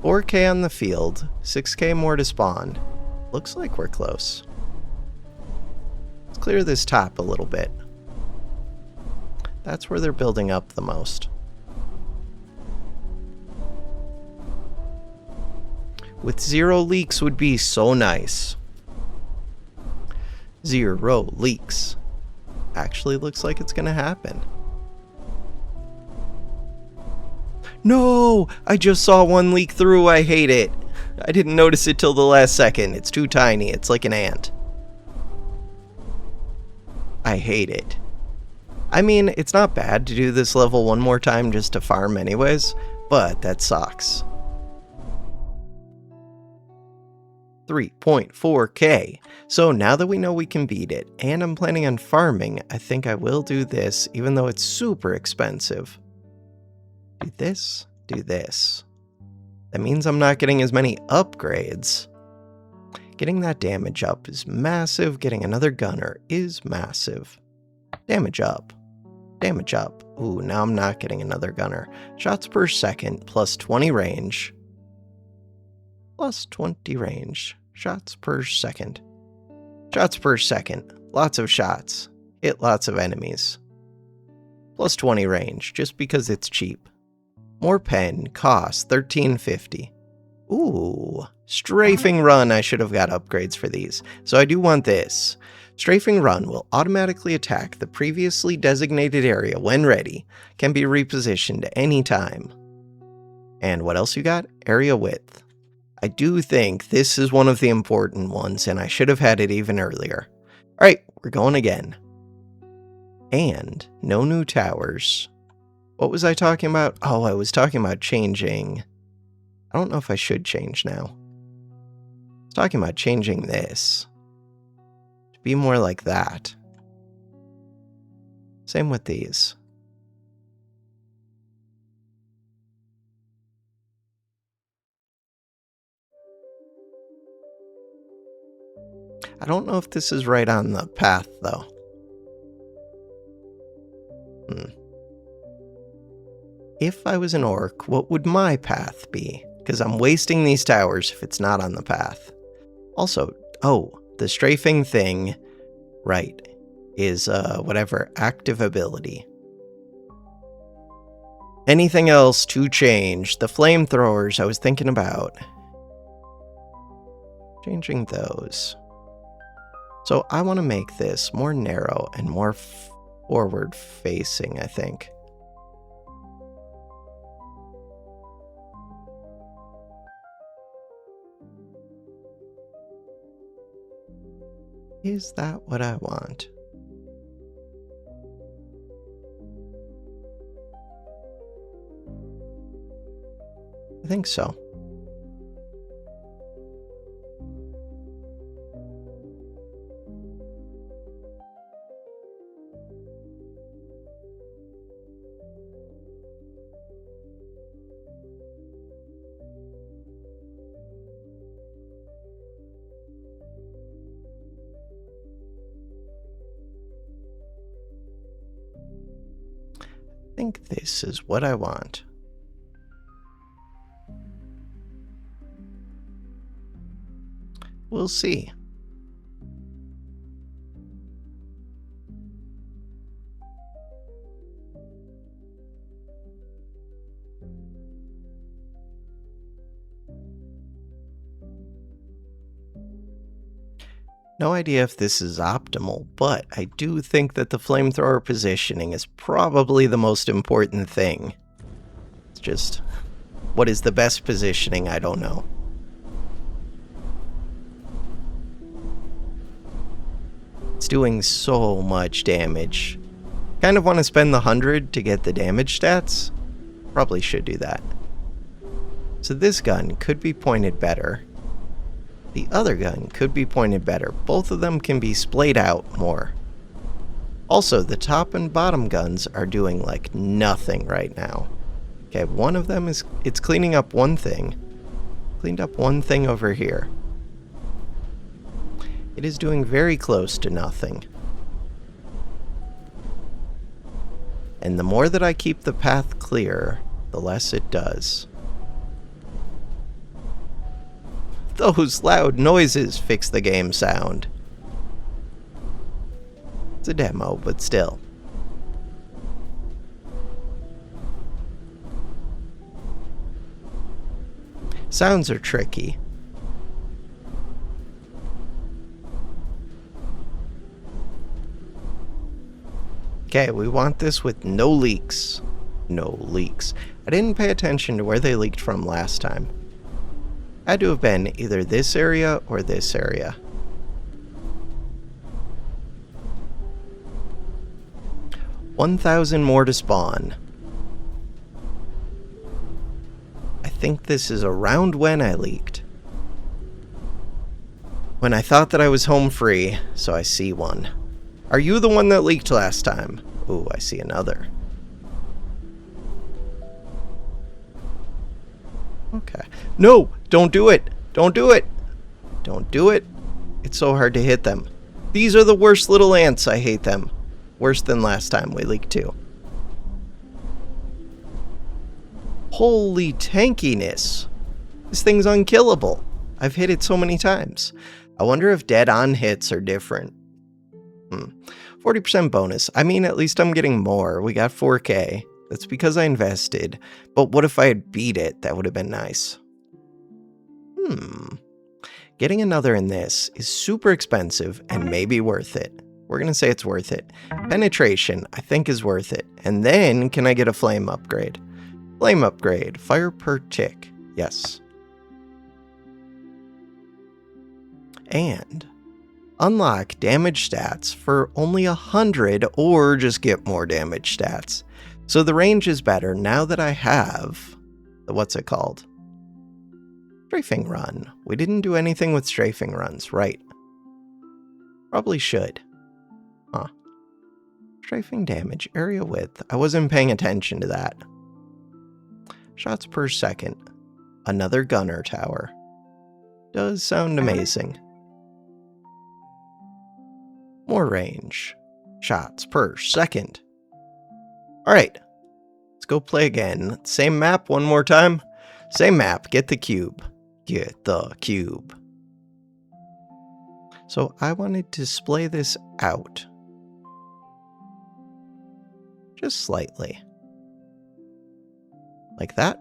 4K on the field, 6K more to spawn. Looks like we're close. Let's clear this top a little bit. That's where they're building up the most. With 0 leaks would be so nice. 0 leaks. Actually looks like it's gonna happen. No! I just saw one leak through. I hate it. I didn't notice it till the last second. It's too tiny. It's like an ant. I hate it. I mean, it's not bad to do this level one more time just to farm anyways, but that sucks. 3.4K. So now that we know we can beat it, and I'm planning on farming, I think I will do this, even though it's super expensive. Do this, do this. That means I'm not getting as many upgrades. Getting that damage up is massive, getting another gunner is massive. Damage up. Damage up. Ooh, now I'm not getting another gunner. Shots per second, plus 20 range. Plus 20 range. Shots per second. Shots per second. Lots of shots. Hit lots of enemies. Plus 20 range, just because it's cheap. More pen, cost $13.50. Ooh, strafing run. I should have got upgrades for these. So I do want this. Strafing run will automatically attack the previously designated area when ready, can be repositioned at any time. And what else you got? Area width. I do think this is one of the important ones, and I should have had it even earlier. Alright, we're going again. And no new towers. What was I talking about? Oh, I was talking about changing. I don't know if I should change now. I was talking about changing this. To be more like that. Same with these. I don't know if this is right on the path, though. If I was an orc, what would my path be? Because I'm wasting these towers if it's not on the path. Also, oh, the strafing thing, right, is whatever, active ability. Anything else to change? The flamethrowers I was thinking about. Changing those. So I want to make this more narrow and more forward facing, I think. Is that what I want? I think so. I think this is what I want. We'll see. No idea if this is optimal, but I do think that the flamethrower positioning is probably the most important thing. It's just, what is the best positioning? I don't know. It's doing so much damage. Kind of want to spend the 100 to get the damage stats. Probably should do that. So this gun could be pointed better. The other gun could be pointed better. Both of them can be splayed out more. Also, the top and bottom guns are doing like nothing right now. Okay, one of them it's cleaning up one thing. Cleaned up one thing over here. It is doing very close to nothing. And the more that I keep the path clear, the less it does. Those loud noises fix the game sound. It's a demo, but still. Sounds are tricky. Okay, we want this with no leaks. No leaks. I didn't pay attention to where they leaked from last time. Had to have been either this area or this area. $1,000 more to spawn. I think this is around when I leaked. When I thought that I was home free, so I see one. Are you the one that leaked last time? Ooh, I see another. Okay. No! Don't do it! Don't do it! Don't do it! It's so hard to hit them. These are the worst little ants. I hate them. Worse than last time we leaked too. Holy tankiness! This thing's unkillable. I've hit it so many times. I wonder if dead-on hits are different. 40% bonus. I mean, at least I'm getting more. We got 4K. That's because I invested. But what if I had beat it? That would have been nice. Getting another in this is super expensive and maybe worth it. We're going to say it's worth it. Penetration, I think, is worth it. And then, can I get a flame upgrade? Flame upgrade. Fire per tick. Yes. And unlock damage stats for only 100 or just get more damage stats. So the range is better now that I have the, what's it called? Strafing run. We didn't do anything with strafing runs, right? Probably should. Huh. Strafing damage, area width. I wasn't paying attention to that. Shots per second. Another gunner tower. Does sound amazing. More range. Shots per second. Alright. Let's go play again. Same map one more time. Same map. Get the cube. Get the cube. So I want to display this out. Just slightly. Like that.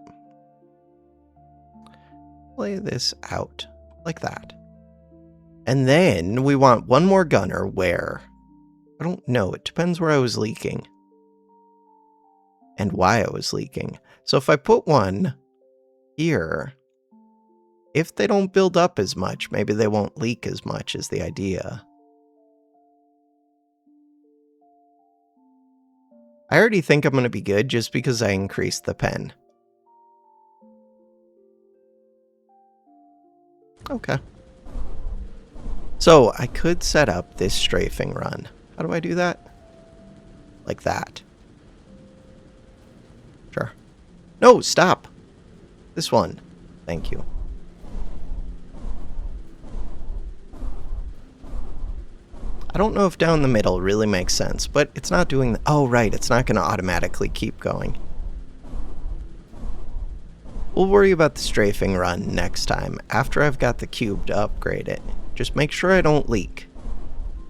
Play this out. Like that. And then we want one more gunner where? I don't know. It depends where I was leaking. And why I was leaking. So if I put one here, if they don't build up as much, maybe they won't leak as much is the idea. I already think I'm going to be good just because I increased the pen. Okay. So I could set up this strafing run. How do I do that? Like that. Sure. No, stop. This one. Thank you. I don't know if down the middle really makes sense, but it's not doing... Oh, right. It's not going to automatically keep going. We'll worry about the strafing run next time, after I've got the cube to upgrade it. Just make sure I don't leak.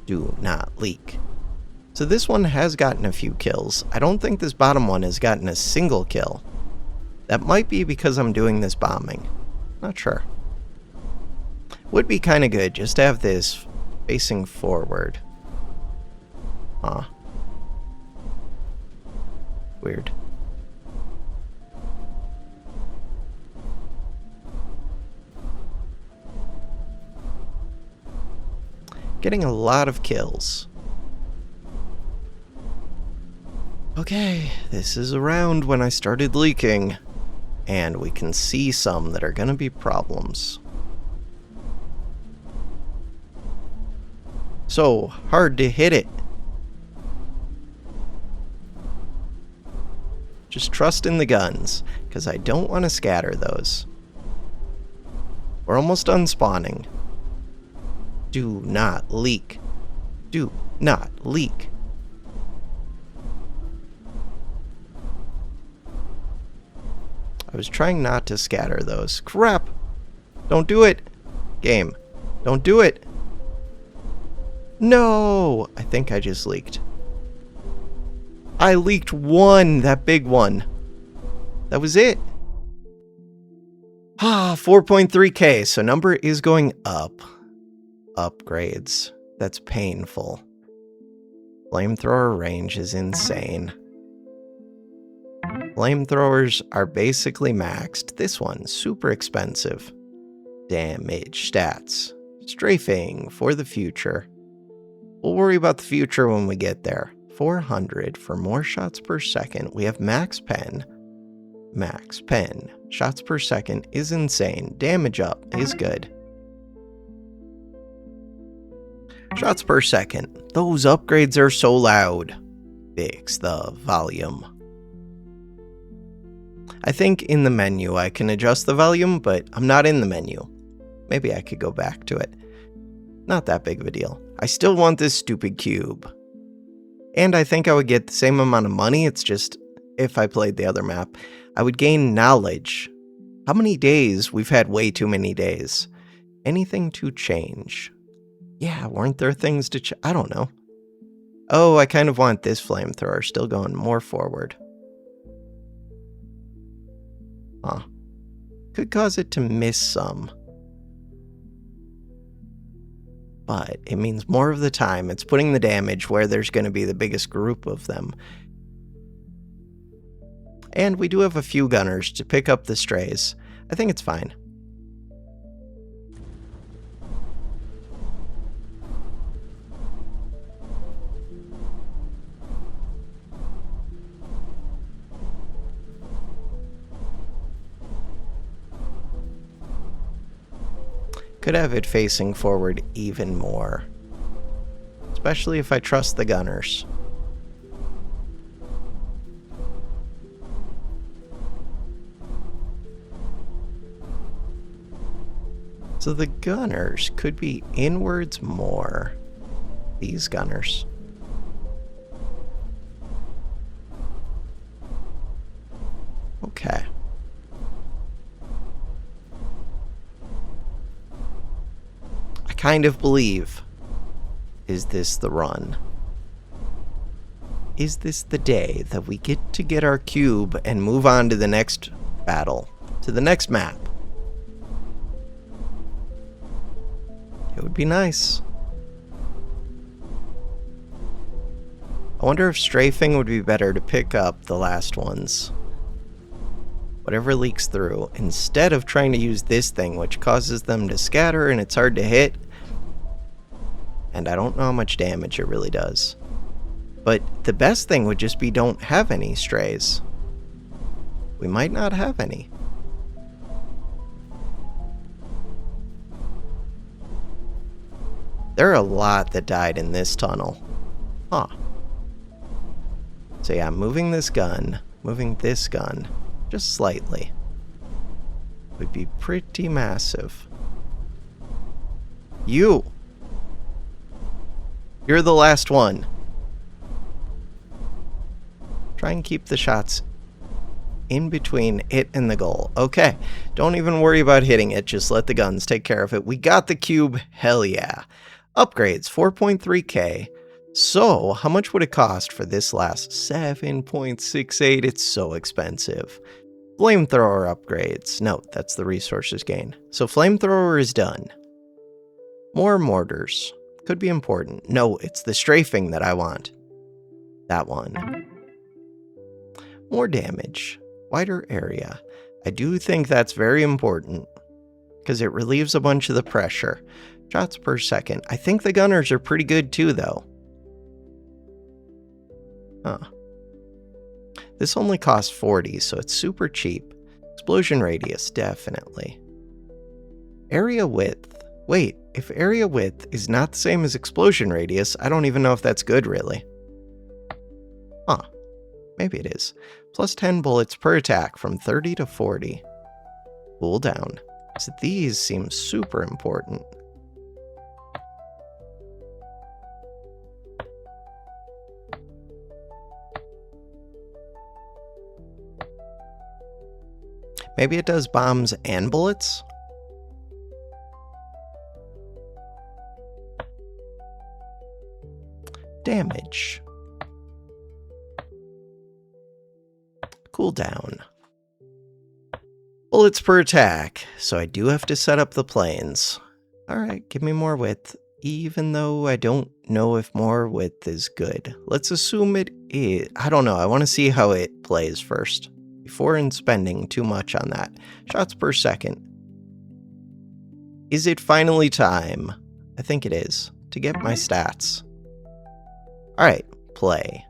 Do not leak. So this one has gotten a few kills. I don't think this bottom one has gotten a single kill. That might be because I'm doing this bombing. Not sure. Would be kind of good just to have this facing forward. Huh. Weird. Getting a lot of kills. Okay, this is around when I started leaking. And we can see some that are gonna be problems. So hard to hit it. Just trust in the guns, because I don't want to scatter those. We're almost done spawning. Do not leak. Do not leak. I was trying not to scatter those. Crap! Don't do it! Game. Don't do it! No! I think I just leaked. I leaked one! That big one. That was it. Ah, 4.3k. So number is going up. Upgrades. That's painful. Flamethrower range is insane. Flamethrowers are basically maxed. This one's super expensive. Damage stats. Strafing for the future. We'll worry about the future when we get there. 400 for more shots per second. We have max pen. Max pen. Shots per second is insane. Damage up is good. Shots per second. Those upgrades are so loud. Fix the volume. I think in the menu I can adjust the volume, but I'm not in the menu. Maybe I could go back to it. Not that big of a deal. I still want this stupid cube. And I think I would get the same amount of money, it's just, if I played the other map, I would gain knowledge. How many days? We've had way too many days. Anything to change? Yeah, weren't there things to I don't know. Oh, I kind of want this flamethrower still going more forward. Huh. Could cause it to miss some. But it means more of the time it's putting the damage where there's going to be the biggest group of them. And we do have a few gunners to pick up the strays. I think it's fine. Could have it facing forward even more. Especially if I trust the gunners. So the gunners could be inwards more. These gunners. Okay. Kind of believe. Is this the run? Is this the day that we get to get our cube and move on to the next battle? To the next map? It would be nice. I wonder if strafing would be better to pick up the last ones. Whatever leaks through, instead of trying to use this thing, which causes them to scatter and it's hard to hit. And I don't know how much damage it really does. But the best thing would just be don't have any strays. We might not have any. There are a lot that died in this tunnel. Huh. So yeah, moving this gun just slightly would be pretty massive. You're the last one. Try and keep the shots in between it and the goal. Okay, don't even worry about hitting it, just let the guns take care of it. We got the cube, hell yeah. Upgrades, 4.3k. So, how much would it cost for this last 7.68? It's so expensive. Flamethrower upgrades. No, that's the resources gain. So flamethrower is done. More mortars. Could be important. No, it's the strafing that I want. That one. More damage. Wider area. I do think that's very important, because it relieves a bunch of the pressure. Shots per second. I think the gunners are pretty good too, though. Huh. This only costs 40, so it's super cheap. Explosion radius, definitely. Area width. Wait, if area width is not the same as explosion radius, I don't even know if that's good, really. Huh. Maybe it is. Plus 10 bullets per attack from 30 to 40. Cooldown. So these seem super important. Maybe it does bombs and bullets? Damage. Cooldown. Bullets per attack. So I do have to set up the planes. Alright, give me more width. Even though I don't know if more width is good. Let's assume it is. I don't know. I want to see how it plays first, before spending too much on that. Shots per second. Is it finally time? I think it is. To get my stats. Alright, play.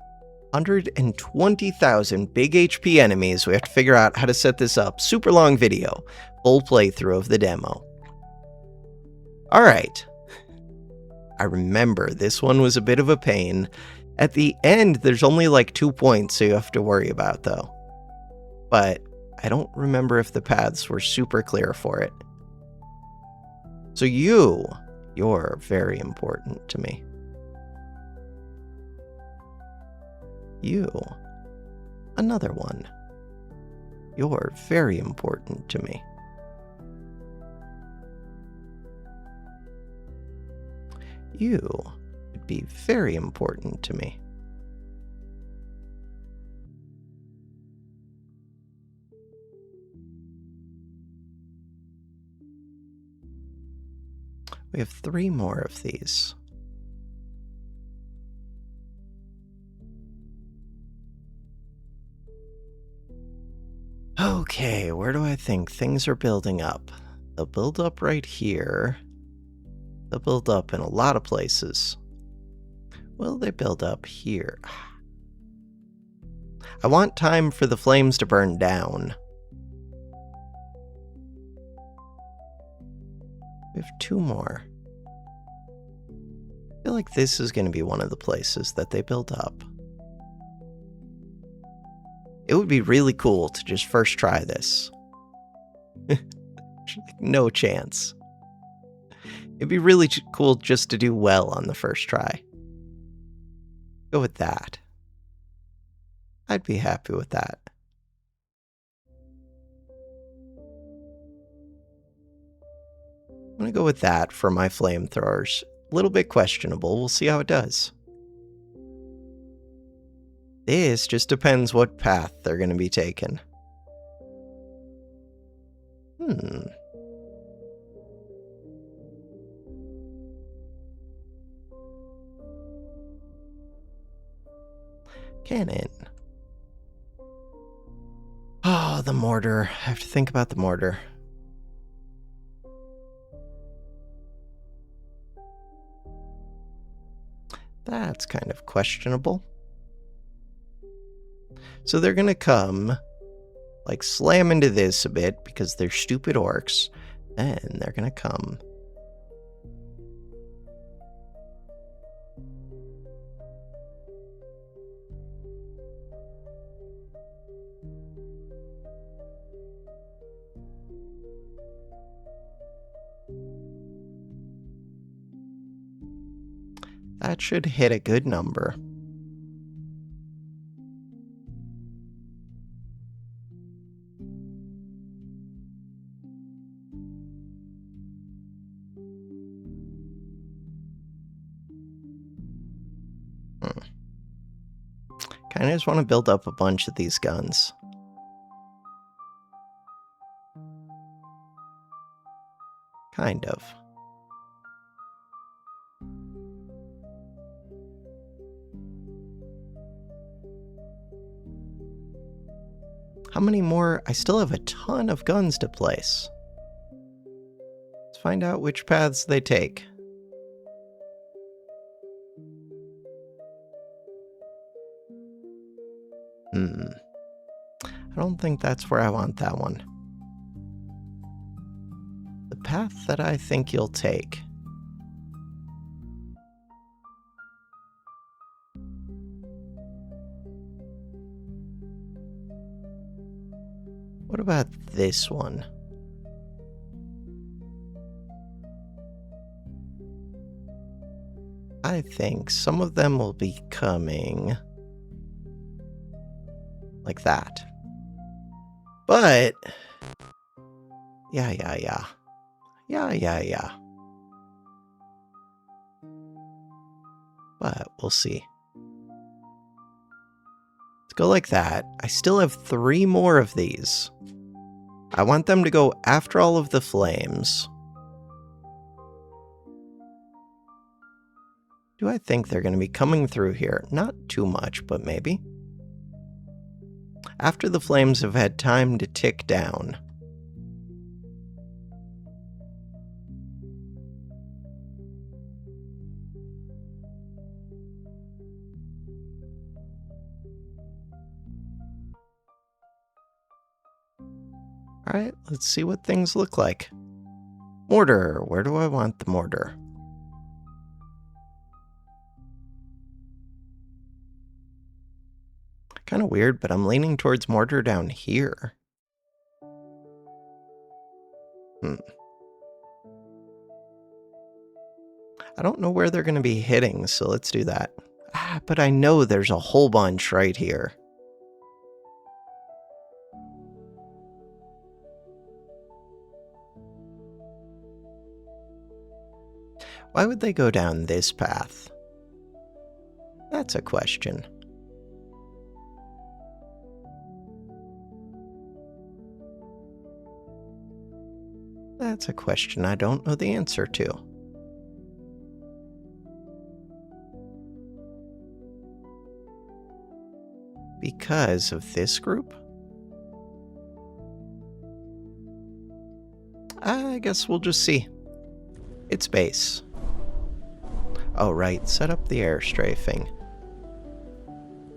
120,000 big HP enemies. We have to figure out how to set this up. Super long video. Full playthrough of the demo. Alright. I remember this one was a bit of a pain. At the end, there's only like 2 points so you have to worry about, though. But I don't remember if the paths were super clear for it. So you're very important to me. You, another one. You're very important to me. You would be very important to me. We have 3 more of these. Okay, where do I think things are building up? They'll build up right here. They'll build up in a lot of places. Will they build up here? I want time for the flames to burn down. We have 2 more. I feel like this is going to be one of the places that they build up. It would be really cool to just first try this. No chance. It'd be really cool just to do well on the first try. Go with that. I'd be happy with that. I'm going to go with that for my flamethrowers. A little bit questionable. We'll see how it does. This just depends what path they're going to be taken. Cannon. Oh, the mortar. I have to think about the mortar. That's kind of questionable. So they're going to come, like, slam into this a bit because they're stupid orcs. And they're going to come That should hit a good number. Kind of just want to build up a bunch of these guns. Kind of. How many more? I still have a ton of guns to place. Let's find out which paths they take. I don't think that's where I want that one. The path that I think you'll take. What about this one? I think some of them will be coming like that. But yeah. But we'll see. Let's go like that. I still have 3 more of these. I want them to go after all of the flames. Do I think they're going to be coming through here? Not too much, but maybe. After the flames have had time to tick down. Alright, let's see what things look like. Mortar. Where do I want the mortar? Kind of weird, but I'm leaning towards mortar down here. I don't know where they're going to be hitting, so let's do that. But I know there's a whole bunch right here. Why would they go down this path? That's a question. That's a question I don't know the answer to. Because of this group? I guess we'll just see. It's base. Oh, right. Set up the air strafing.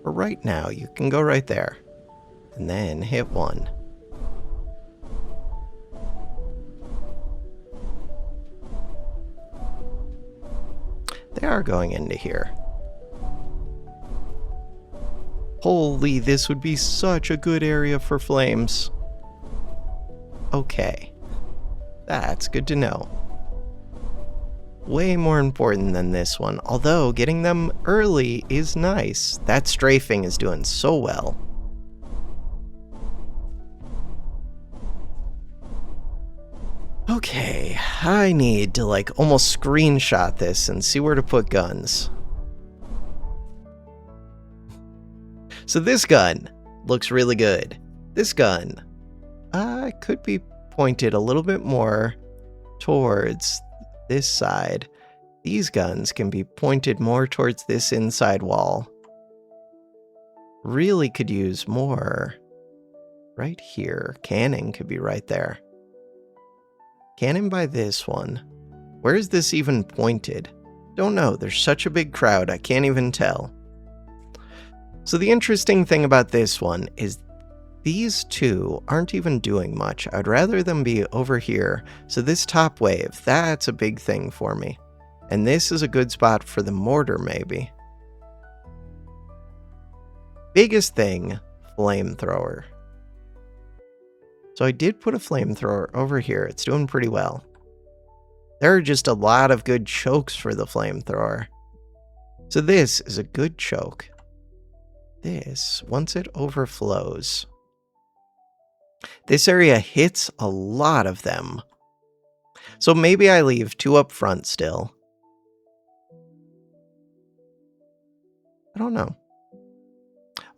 For right now, you can go right there. And then hit 1. They are going into here. Holy, this would be such a good area for flames. Okay. That's good to know. Way more important than this one, although getting them early is nice. That strafing is doing so well. Okay, I need to almost screenshot this and see where to put guns. So this gun looks really good. This gun could be pointed a little bit more towards this side. These guns can be pointed more towards this inside wall. Really could use more right here. Cannon could be right there. Cannon by this one. Where is this even pointed? Don't know. There's such a big crowd, I can't even tell. So the interesting thing about this one is these two aren't even doing much. I'd rather them be over here. So this top wave, that's a big thing for me. And this is a good spot for the mortar, maybe. Biggest thing, flamethrower. So I did put a flamethrower over here. It's doing pretty well. There are just a lot of good chokes for the flamethrower. So this is a good choke. This, once it overflows, this area hits a lot of them. So maybe I leave 2 up front still. I don't know.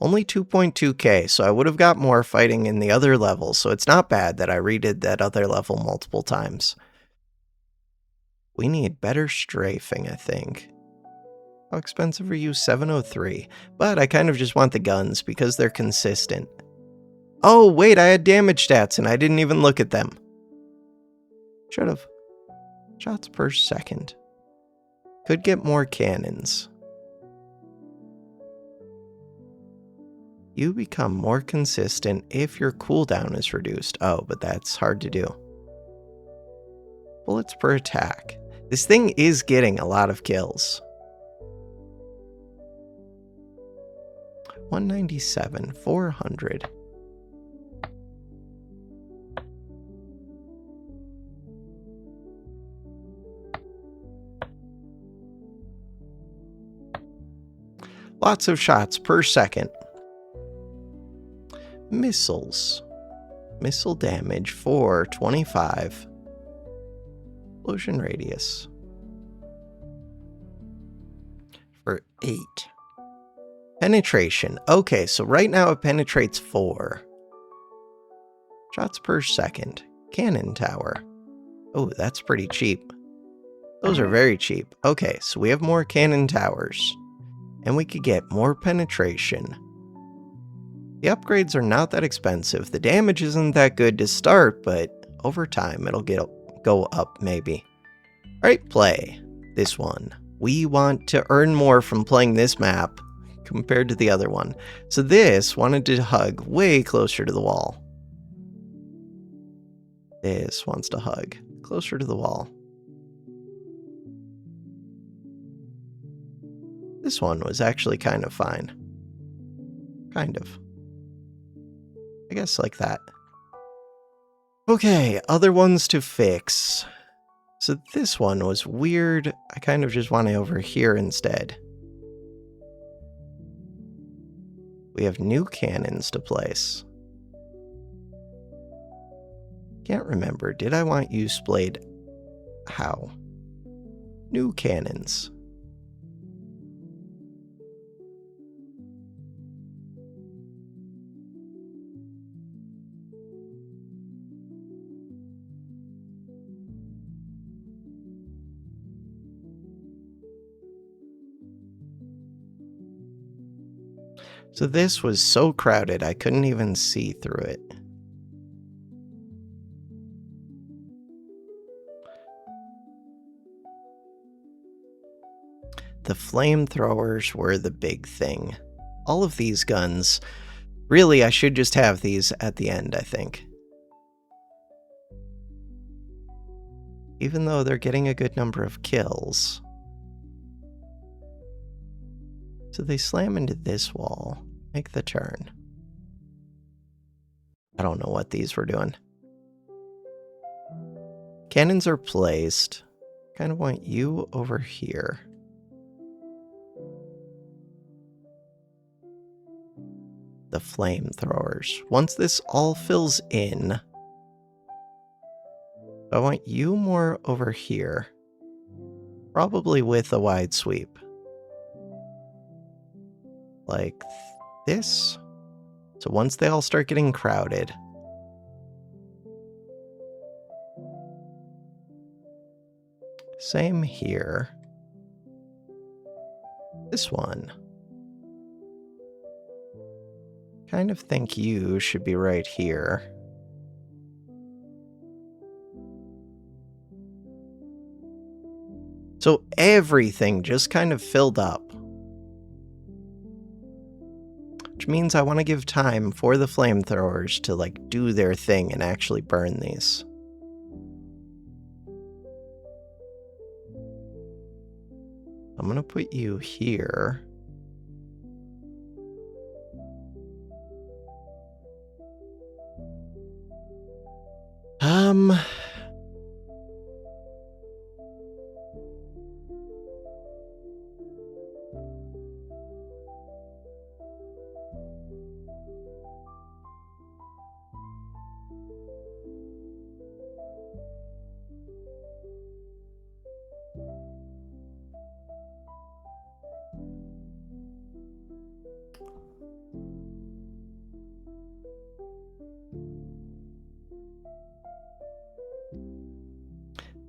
Only 2.2k, so I would have got more fighting in the other levels, so it's not bad that I redid that other level multiple times. We need better strafing, I think. How expensive are you? 703. But I kind of just want the guns because they're consistent. Oh, wait, I had damage stats and I didn't even look at them. Should have. Shots per second. Could get more cannons. You become more consistent if your cooldown is reduced. Oh, but that's hard to do. Bullets per attack. This thing is getting a lot of kills. 197, 400. Lots of shots per second. Missiles. Missile damage for 25. Explosion radius for 8. Penetration. Okay, so right now it penetrates 4. Shots per second. Cannon tower. Oh, that's pretty cheap. Those are very cheap. Okay, so we have more cannon towers. And we could get more penetration. The upgrades are not that expensive. The damage isn't that good to start, but over time it'll go up maybe. Alright, play. This one. We want to earn more from playing this map compared to the other one. So this wanted to hug way closer to the wall. This wants to hug closer to the wall. This one was actually kind of fine. Kind of. I guess like that. Okay, other ones to fix. So this one was weird. I kind of just want it over here instead. We have new cannons to place. Can't remember. Did I want you splayed? How? New cannons. So this was so crowded I couldn't even see through it. The flamethrowers were the big thing. All of these guns, really I should just have these at the end, I think. Even though they're getting a good number of kills. So they slam into this wall, make the turn. I don't know what these were doing. Cannons are placed. Kind of want you over here. The flamethrowers. Once this all fills in, I want you more over here. Probably with a wide sweep. Like this. So once they all start getting crowded. Same here. This one. Kind of think you should be right here. So everything just kind of filled up. Which means I want to give time for the flamethrowers to like do their thing and actually burn these. I'm going to put you here.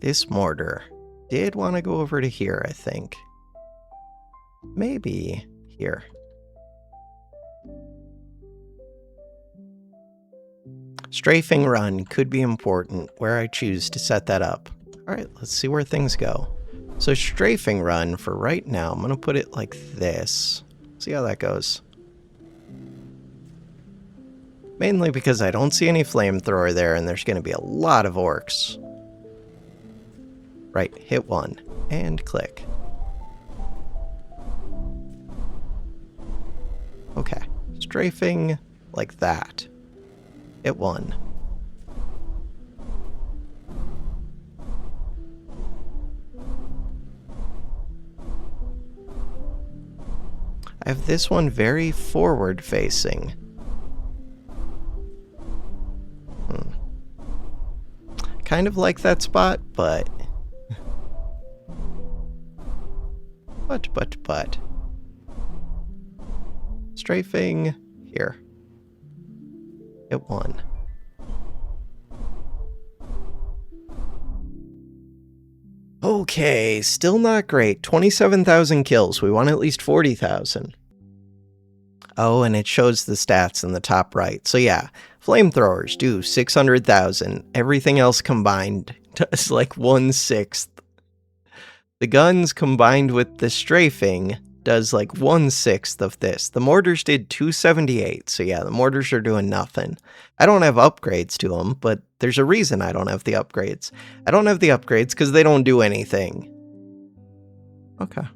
this mortar did want to go over to here, I think. Maybe here. Strafing run could be important where I choose to set that up. All right, let's see where things go. So strafing run for right now, I'm going to put it like this. See how that goes. Mainly because I don't see any flamethrower there and there's going to be a lot of orcs. Right, hit 1 and click. Okay, strafing like that. Hit 1. I have this one very forward facing. Kind of like that spot, but... But... Strafing here. Hit 1. Okay, still not great. 27,000 kills. We want at least 40,000. Oh, and it shows the stats in the top right. So yeah, flamethrowers do 600,000. Everything else combined does like 1/6. The guns combined with the strafing does like 1/6 of this. The mortars did 278. So yeah, the mortars are doing nothing. I don't have upgrades to them, but there's a reason I don't have the upgrades. I don't have the upgrades because they don't do anything. Okay.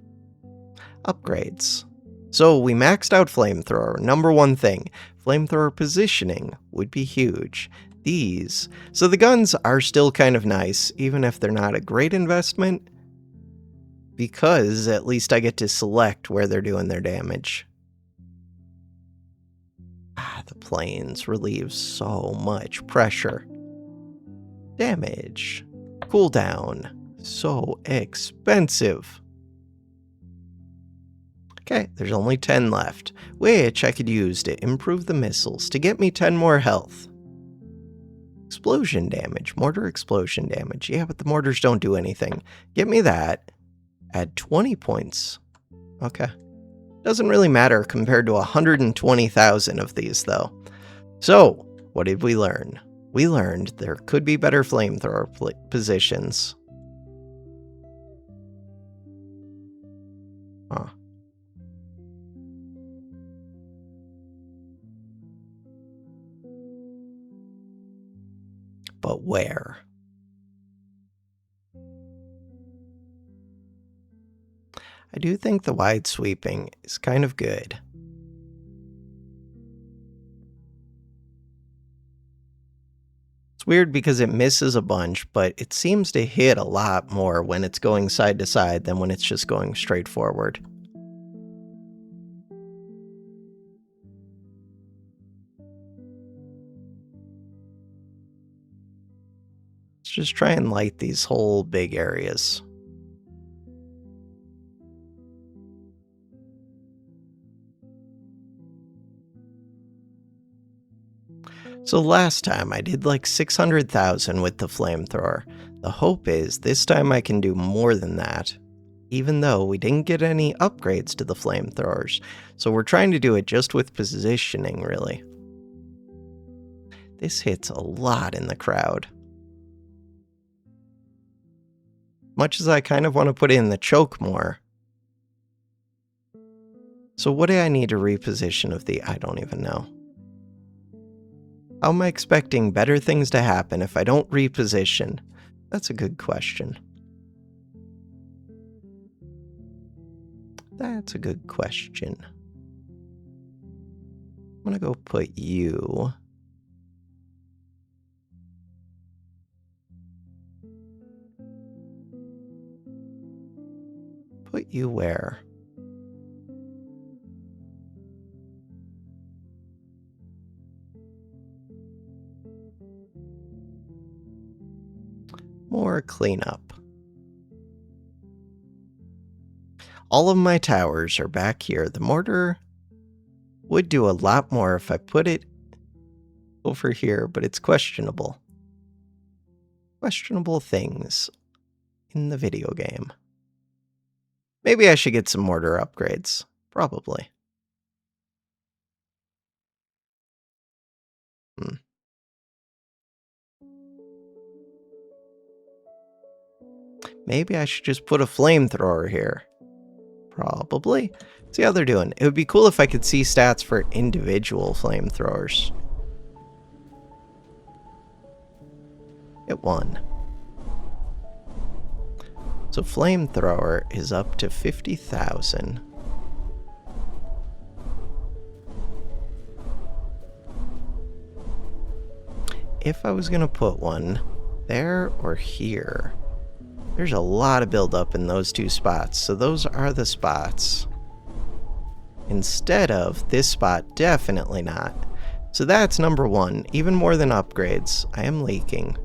Upgrades. So we maxed out flamethrower. Number one thing, flamethrower positioning would be huge. These. So the guns are still kind of nice, even if they're not a great investment, because at least I get to select where they're doing their damage. The planes relieve so much pressure. Damage. Cooldown. So expensive. Okay, there's only 10 left, which I could use to improve the missiles to get me 10 more health. Explosion damage. Mortar explosion damage. Yeah, but the mortars don't do anything. Get me that. Add 20 points. Okay. Doesn't really matter compared to 120,000 of these, though. So, what did we learn? We learned there could be better flamethrower positions. Huh. But where? I do think the wide sweeping is kind of good. It's weird because it misses a bunch, but it seems to hit a lot more when it's going side to side than when it's just going straight forward. Let's just try and light these whole big areas. So last time I did like 600,000 with the flamethrower. The hope is this time I can do more than that, even though we didn't get any upgrades to the flamethrowers. So we're trying to do it just with positioning, really. This hits a lot in the crowd. Much as I kind of want to put in the choke more. So what do I need to reposition of the... I don't even know. How am I expecting better things to happen if I don't reposition? That's a good question. That's a good question. I'm gonna go put you... Put you where? More cleanup. All of my towers are back here. The mortar would do a lot more if I put it over here, but it's questionable. Questionable things. in the video game. Maybe I should get some mortar upgrades. Probably. Maybe I should just put a flamethrower here. Probably. See how they're doing. It would be cool if I could see stats for individual flamethrowers. It won. So flamethrower is up to 50,000. If I was going to put one there or here, there's a lot of buildup in those two spots. So those are the spots. Instead of this spot, definitely not. So that's number one. Even more than upgrades. I am leaking.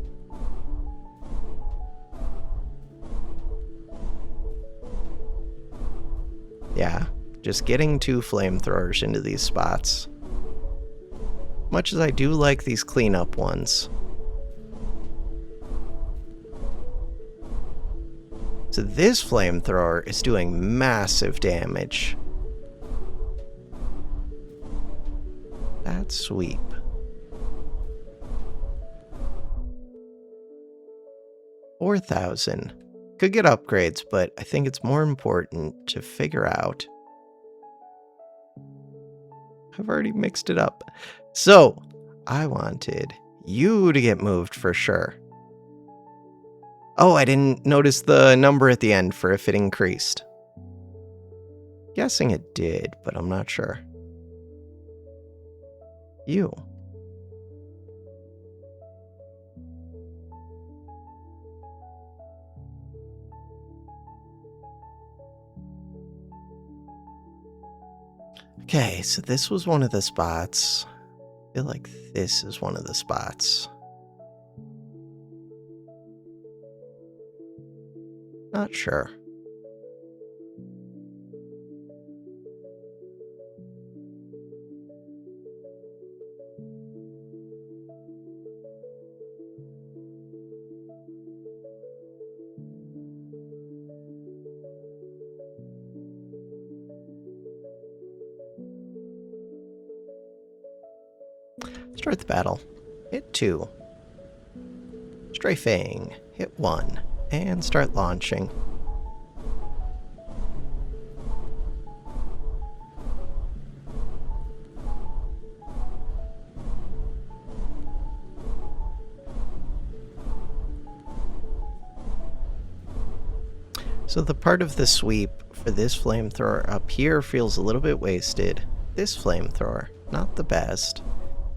Yeah, just getting 2 flamethrowers into these spots. Much as I do like these cleanup ones. So this flamethrower is doing massive damage. That sweep. $4,000. Could get upgrades, but I think it's more important to figure out. I've already mixed it up. So, I wanted you to get moved for sure. Oh, I didn't notice the number at the end for if it increased. Guessing it did, but I'm not sure. You. Okay, so this was one of the spots. I feel like this is one of the spots. Not sure. Start the battle. Hit 2. Strafing. Hit 1. And start launching. So the part of the sweep for this flamethrower up here feels a little bit wasted. This flamethrower, not the best.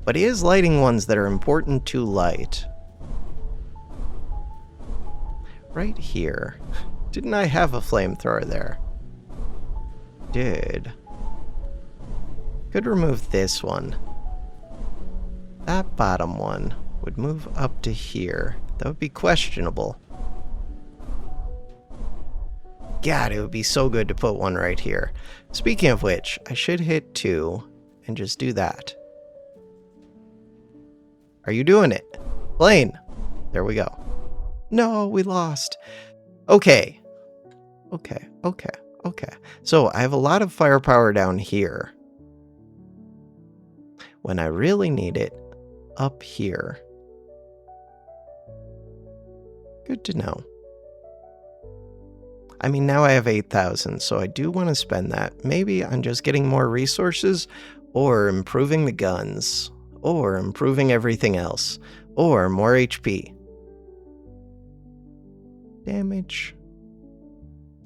But he is lighting ones that are important to light. Right here. Didn't I have a flamethrower there? Did. Could remove this one. That bottom one would move up to here. That would be questionable. God, it would be so good to put one right here. Speaking of which, I should hit 2 and just do that. Are you doing it? Plane. There we go. No, we lost. Okay. Okay. So I have a lot of firepower down here. When I really need it, up here. Good to know. I mean, now I have 8,000, so I do want to spend that. Maybe on just getting more resources, or improving the guns, or improving everything else, or more HP. Damage.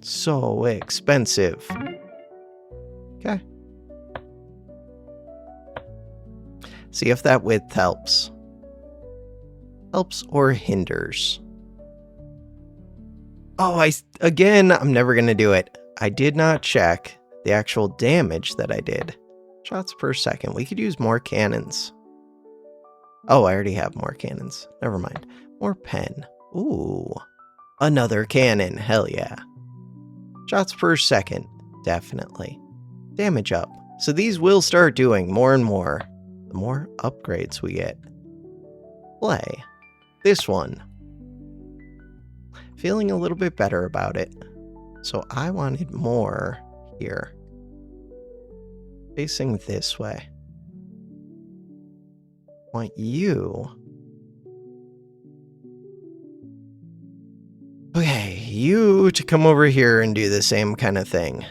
So expensive. Okay. See if that width helps. Helps or hinders. Oh, again, I'm never going to do it. I did not check the actual damage that I did. Shots per second. We could use more cannons. Oh, I already have more cannons. Never mind. More pen. Ooh. Another cannon. Hell yeah. Shots per second. Definitely. Damage up. So these will start doing more and more. The more upgrades we get. Play. This one. feeling a little bit better about it. So I wanted more here. Facing this way. Want you... Okay, you to come over here and do the same kind of thing.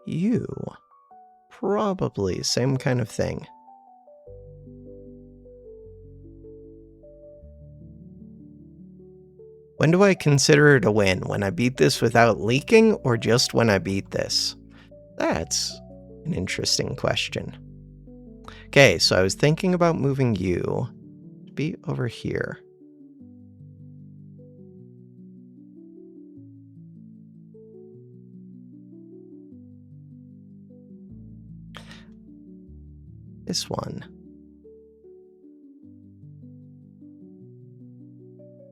You, probably same kind of thing. When do I consider it a win? When I beat this without leaking, or just when I beat this? That's an interesting question. Okay, so I was thinking about moving you to be over here. This one.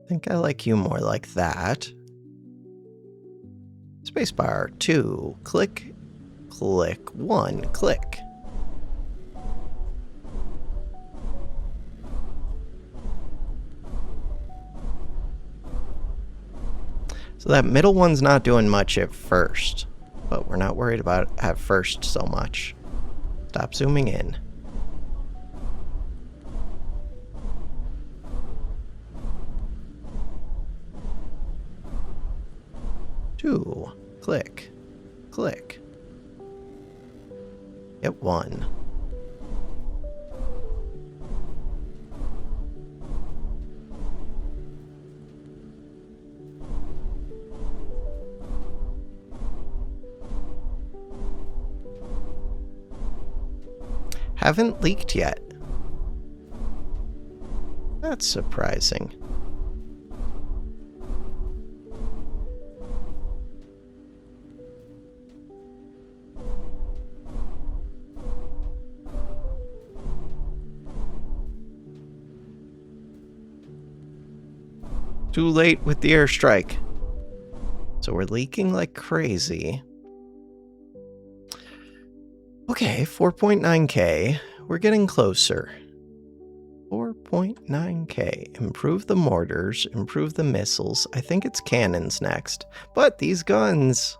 I think I like you more like that. Spacebar, 2, click, click, 1, click. So that middle one's not doing much at first, but we're not worried about it at first so much. Stop zooming in. Two, click, click. Yep, 1. Haven't leaked yet. That's surprising. Too late with the airstrike. So we're leaking like crazy. Okay, 4.9k. We're getting closer. 4.9k. Improve the mortars, improve the missiles. I think it's cannons next. But these guns,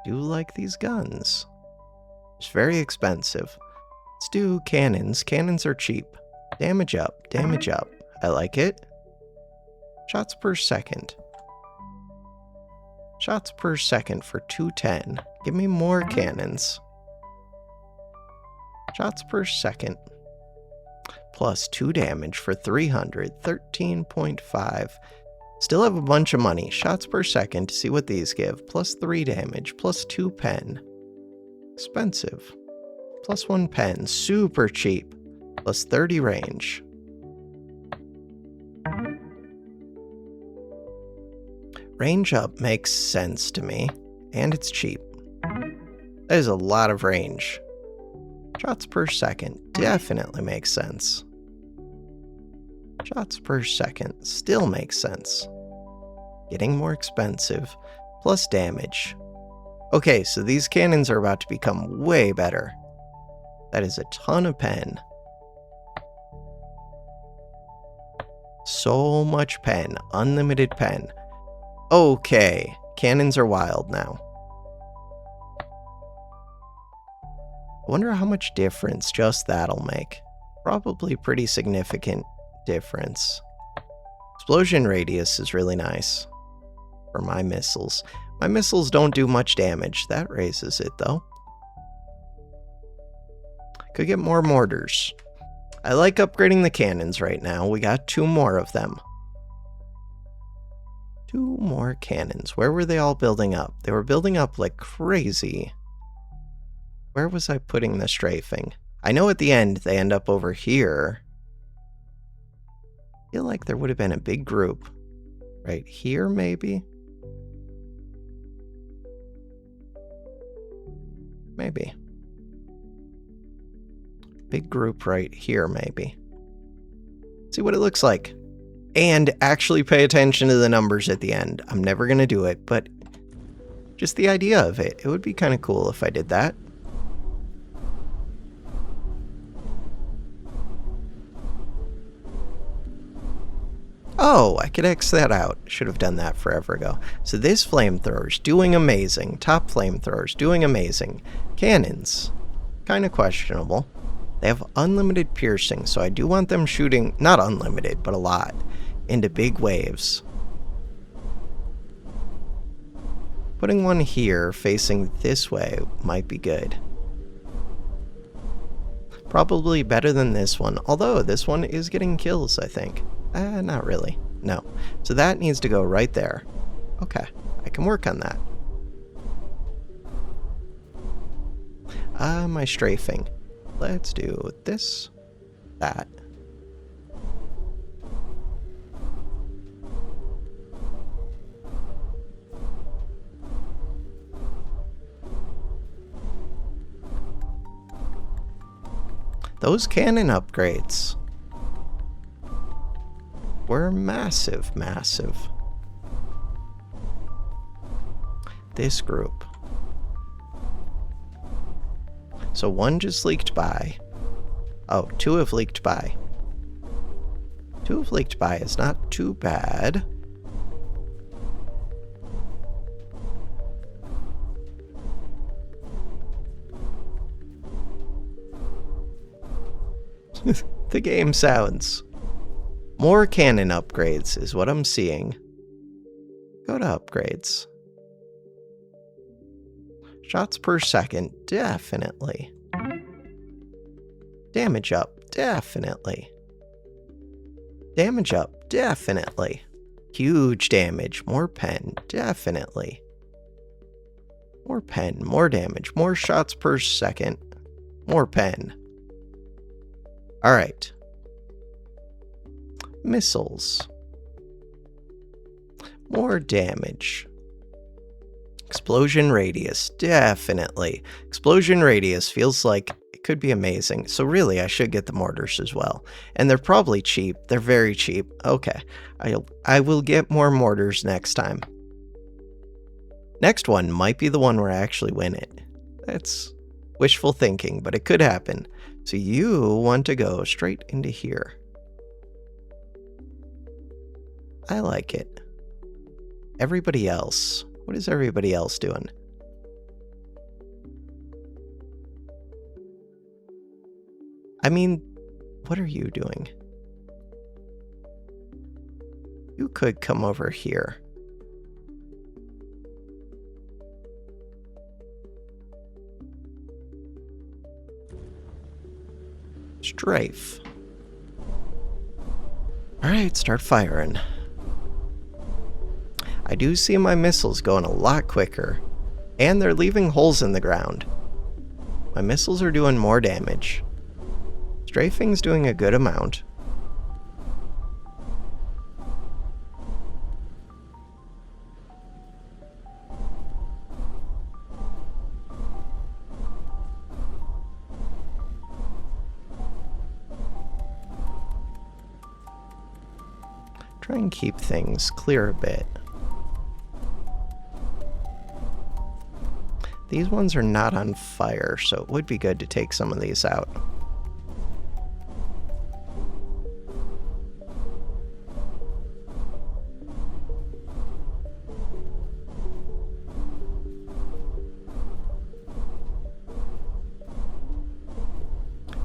do like these guns. It's very expensive. Let's do cannons. Cannons are cheap. Damage up, damage up. I like it. Shots per second. Shots per second for 210. Give me more cannons. Shots per second. Plus 2 damage for 300. 13.5. Still have a bunch of money. Shots per second to see what these give. Plus 3 damage. Plus 2 pen. Expensive. Plus 1 pen. Super cheap. Plus 30 range. Range up makes sense to me, and it's cheap. That is a lot of range. Shots per second definitely makes sense. Shots per second still makes sense. Getting more expensive, plus damage. Okay, so these cannons are about to become way better. That is a ton of pen. So much pen, unlimited pen. Okay, cannons are wild now. I wonder how much difference just that'll make. Probably pretty significant difference. Explosion radius is really nice for my missiles. My missiles don't do much damage. That raises it though. Could get more mortars. I like upgrading the cannons right now. We got 2 more of them. 2 more cannons. Where were they all building up? They were building up like crazy. Where was I putting the strafing? I know at the end they end up over here. I feel like there would have been a big group. Right here, maybe? Maybe. Big group right here, maybe. See what it looks like. And actually pay attention to the numbers at the end. I'm never going to do it, but just the idea of it. It would be kind of cool if I did that. Oh, I could X that out. Should have done that forever ago. So this flamethrower's doing amazing. Top flamethrowers doing amazing. Cannons, kind of questionable. They have unlimited piercing, so I do want them shooting, not unlimited, but a lot, into big waves. Putting one here facing this way might be good. Probably better than this one, although this one is getting kills, I think. Not really. No. So that needs to go right there. Okay, I can work on that. My strafing. Let's do this, that. Those cannon upgrades were massive, massive. This group. So one just leaked by. Oh, two have leaked by. Two have leaked by is not too bad. The game sounds. More cannon upgrades is what I'm seeing. Go to upgrades. Shots per second, definitely. Damage up, definitely. Damage up, definitely. Huge damage, more pen, definitely. More pen, more damage, more shots per second, more pen. Alright. Missiles. More damage. Explosion radius, definitely. Explosion radius feels like it could be amazing. So really, I should get the mortars as well. And they're probably cheap. They're very cheap. Okay. I will get more mortars next time. Next one might be the one where I actually win it. That's wishful thinking, but it could happen. So you want to go straight into here. I like it. Everybody else. What is everybody else doing? I mean, what are you doing? You could come over here. Strafe. Alright, start firing. I do see my missiles going a lot quicker, and they're leaving holes in the ground. My missiles are doing more damage. Strafing's doing a good amount. Try and keep things clear a bit. These ones are not on fire, so it would be good to take some of these out.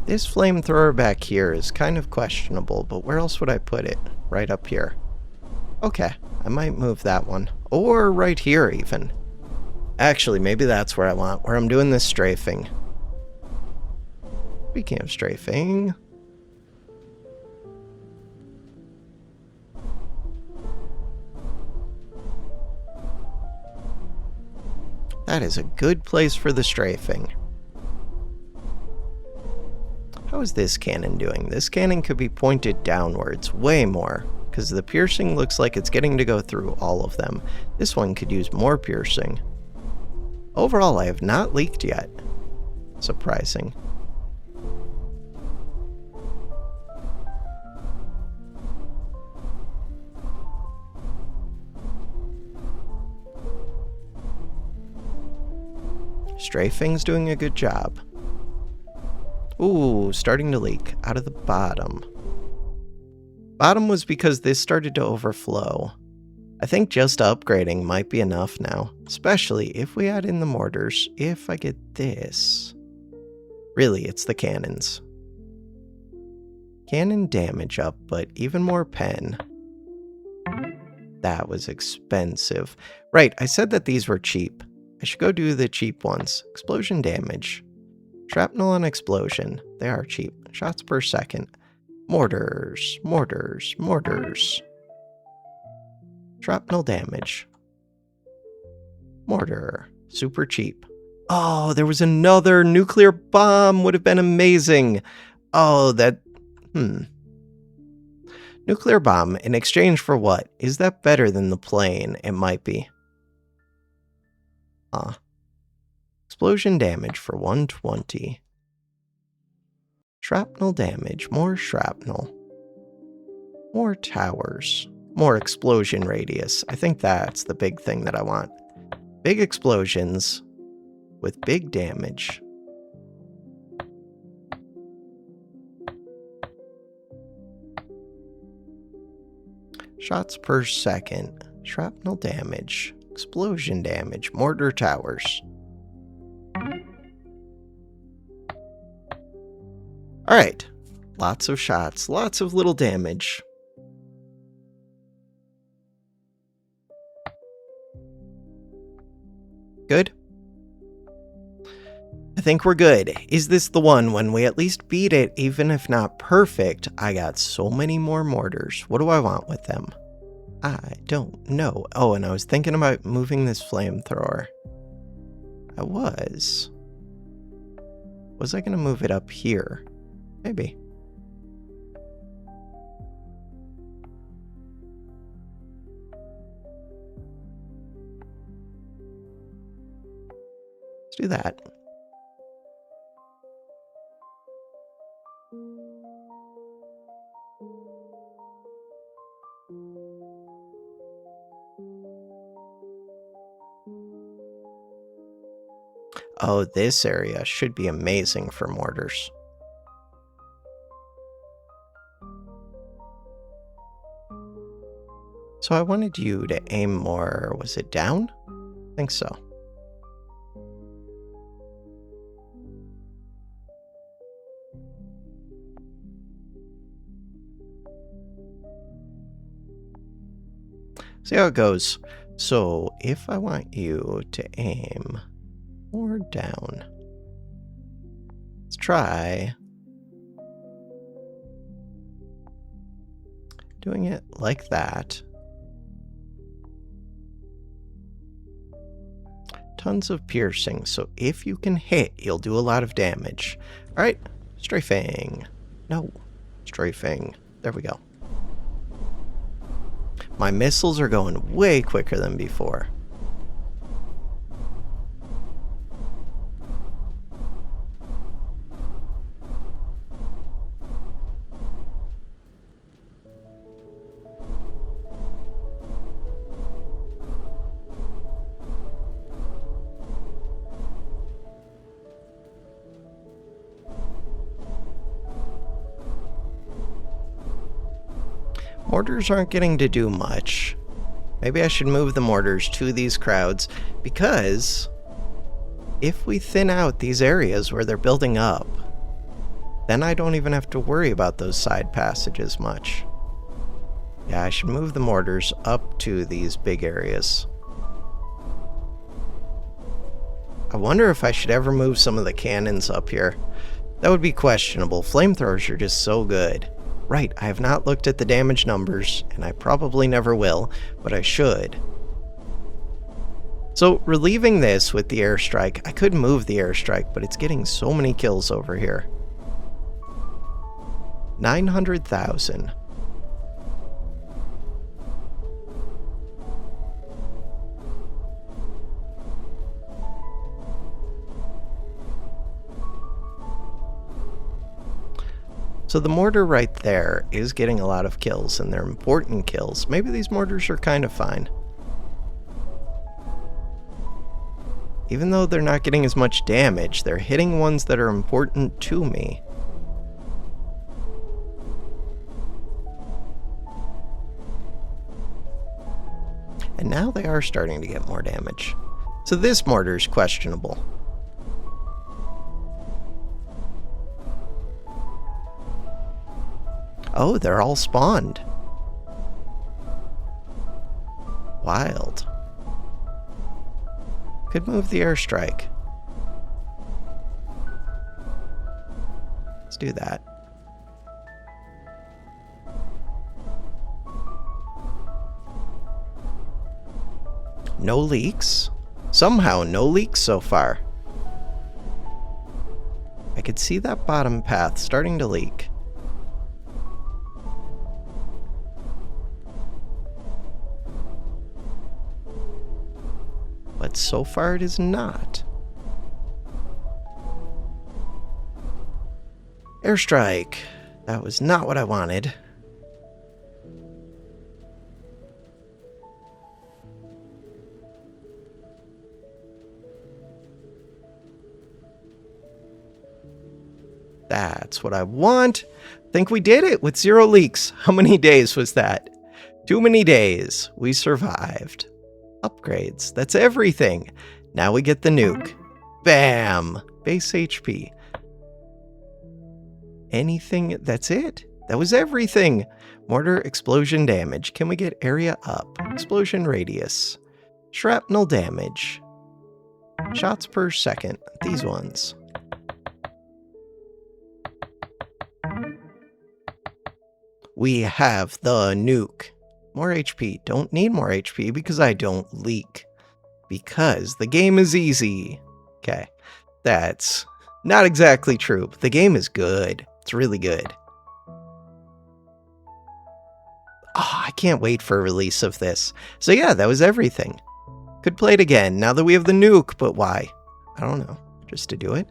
This flamethrower back here is kind of questionable, but where else would I put it? Right up here. Okay, I might move that one. Or right here, even. Actually, maybe that's where I want, where I'm doing this strafing. Speaking of strafing... that is a good place for the strafing. How is this cannon doing? This cannon could be pointed downwards way more, because the piercing looks like it's getting to go through all of them. This one could use more piercing. Overall, I have not leaked yet. Surprising. Strafing's doing a good job. Ooh, starting to leak out of the bottom. Bottom was because this started to overflow. I think just upgrading might be enough now, especially if we add in the mortars. If I get this. Really, it's the cannons. Cannon damage up, but even more pen. That was expensive. Right, I said that these were cheap. I should go do the cheap ones. Explosion damage. Shrapnel and explosion. They are cheap. Shots per second. Mortars, mortars, mortars. Shrapnel damage. Mortar. Super cheap. Oh, there was another nuclear bomb. Would have been amazing. Oh, that... Nuclear bomb in exchange for what? Is that better than the plane? It might be. Explosion damage for 120. Shrapnel damage. More shrapnel. More towers. More explosion radius. I think that's the big thing that I want. Big explosions with big damage. Shots per second. Shrapnel damage. Explosion damage. Mortar towers. Alright. Lots of shots. Lots of little damage. Good? I think we're good. Is this the one when we at least beat it, even if not perfect? I got so many more mortars. What do I want with them? I don't know. Oh, and I was thinking about moving this flamethrower. I was. Was I going to move it up here? Maybe. Let's do that. Oh, this area should be amazing for mortars. So I wanted you to aim more, was it down? I think so. See how it goes. So if I want you to aim more down, let's try doing it like that. Tons of piercing, so if you can hit, you'll do a lot of damage. All right, strafing. No, strafing. There we go. My missiles are going way quicker than before. Mortars aren't getting to do much. Maybe I should move the mortars to these crowds, because if we thin out these areas where they're building up, then I don't even have to worry about those side passages much. Yeah, I should move the mortars up to these big areas. I wonder if I should ever move some of the cannons up here. That would be questionable. Flamethrowers are just so good. Right, I have not looked at the damage numbers, and I probably never will, but I should. So, relieving this with the airstrike, I could move the airstrike, but it's getting so many kills over here. 900,000. So the mortar right there is getting a lot of kills, and they're important kills. Maybe these mortars are kind of fine. Even though they're not getting as much damage, they're hitting ones that are important to me. And now they are starting to get more damage. So this mortar's questionable. Oh, they're all spawned. Wild. Could move the airstrike. Let's do that. No leaks. Somehow, no leaks so far. I could see that bottom path starting to leak. But so far it is not. Airstrike. That was not what I wanted. That's what I want. Think we did it with 0 leaks. How many days was that? Too many days. We survived. Upgrades. That's everything. Now we get the nuke. Bam! Base HP. Anything? That's it. That was everything. Mortar explosion damage. Can we get area up? Explosion radius. Shrapnel damage. Shots per second. These ones. We have the nuke. More HP. Don't need more HP because I don't leak. Because the game is easy. Okay. That's not exactly true, but the game is good. It's really good. Oh, I can't wait for a release of this. So yeah, that was everything. Could play it again now that we have the nuke, but why? I don't know. Just to do it?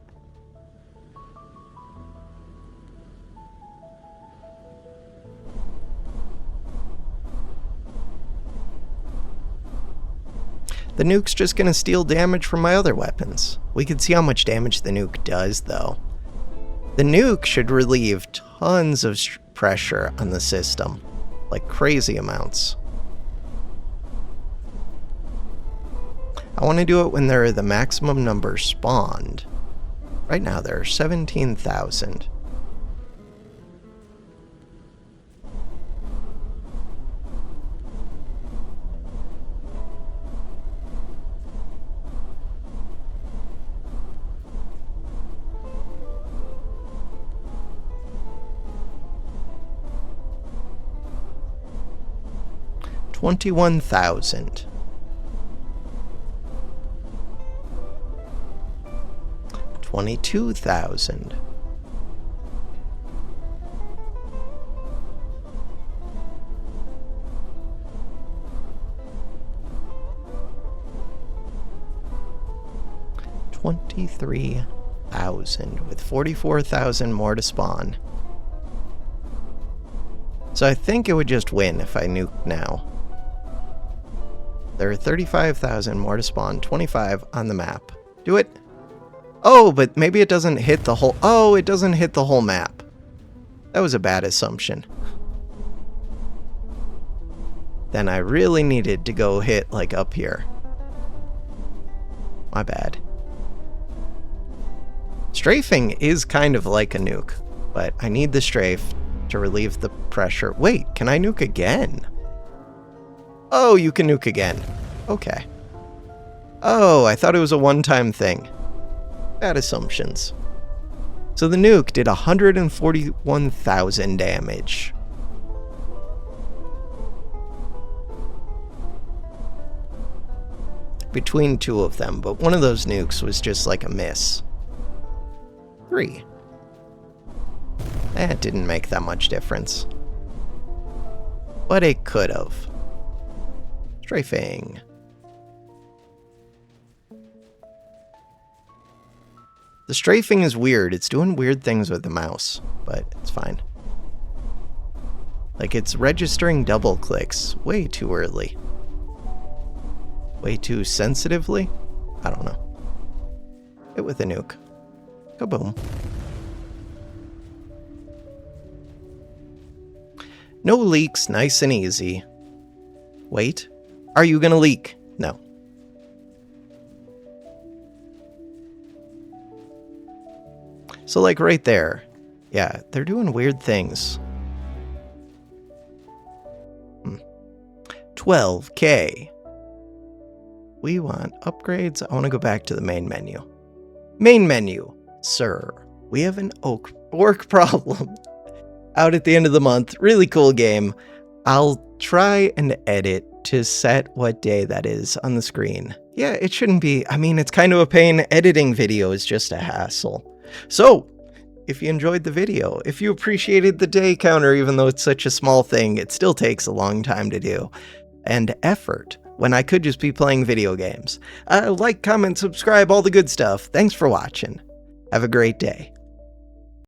The nuke's just gonna steal damage from my other weapons. We can see how much damage the nuke does, though. The nuke should relieve tons of pressure on the system. Like crazy amounts. I want to do it when there are the maximum number spawned. Right now there are 17,000. $21,000. 22,000. $23,000 with 44,000 more to spawn. So I think it would just win if I nuked now. There are 35,000 more to spawn, 25 on the map. Do it. Oh, but maybe it doesn't hit the whole... Oh, it doesn't hit the whole map. That was a bad assumption. Then I really needed to go hit, like, up here. My bad. Strafing is kind of like a nuke, but I need the strafe to relieve the pressure. Wait, can I nuke again? Oh, you can nuke again. Okay. Oh, I thought it was a one-time thing. Bad assumptions. So the nuke did 141,000 damage. Between two of them, but one of those nukes was just like a miss. 3. That didn't make that much difference. But it could have. Strafing. The strafing is weird. It's doing weird things with the mouse, but it's fine. Like, it's registering double clicks way too early. Way too sensitively? I don't know. Hit with a nuke. Kaboom. No leaks, nice and easy. Wait. Are you gonna leak? No. So like right there. Yeah, they're doing weird things. 12K. We want upgrades. I want to go back to the main menu. Main menu. Sir, we have an orc problem. Out at the end of the month. Really cool game. I'll try and edit to set what day that is on the screen. Yeah, it shouldn't be. I mean, it's kind of a pain. Editing video is just a hassle. So, if you enjoyed the video, if you appreciated the day counter, even though it's such a small thing, it still takes a long time to do. And effort, when I could just be playing video games. Like, comment, subscribe, all the good stuff. Thanks for watching. Have a great day.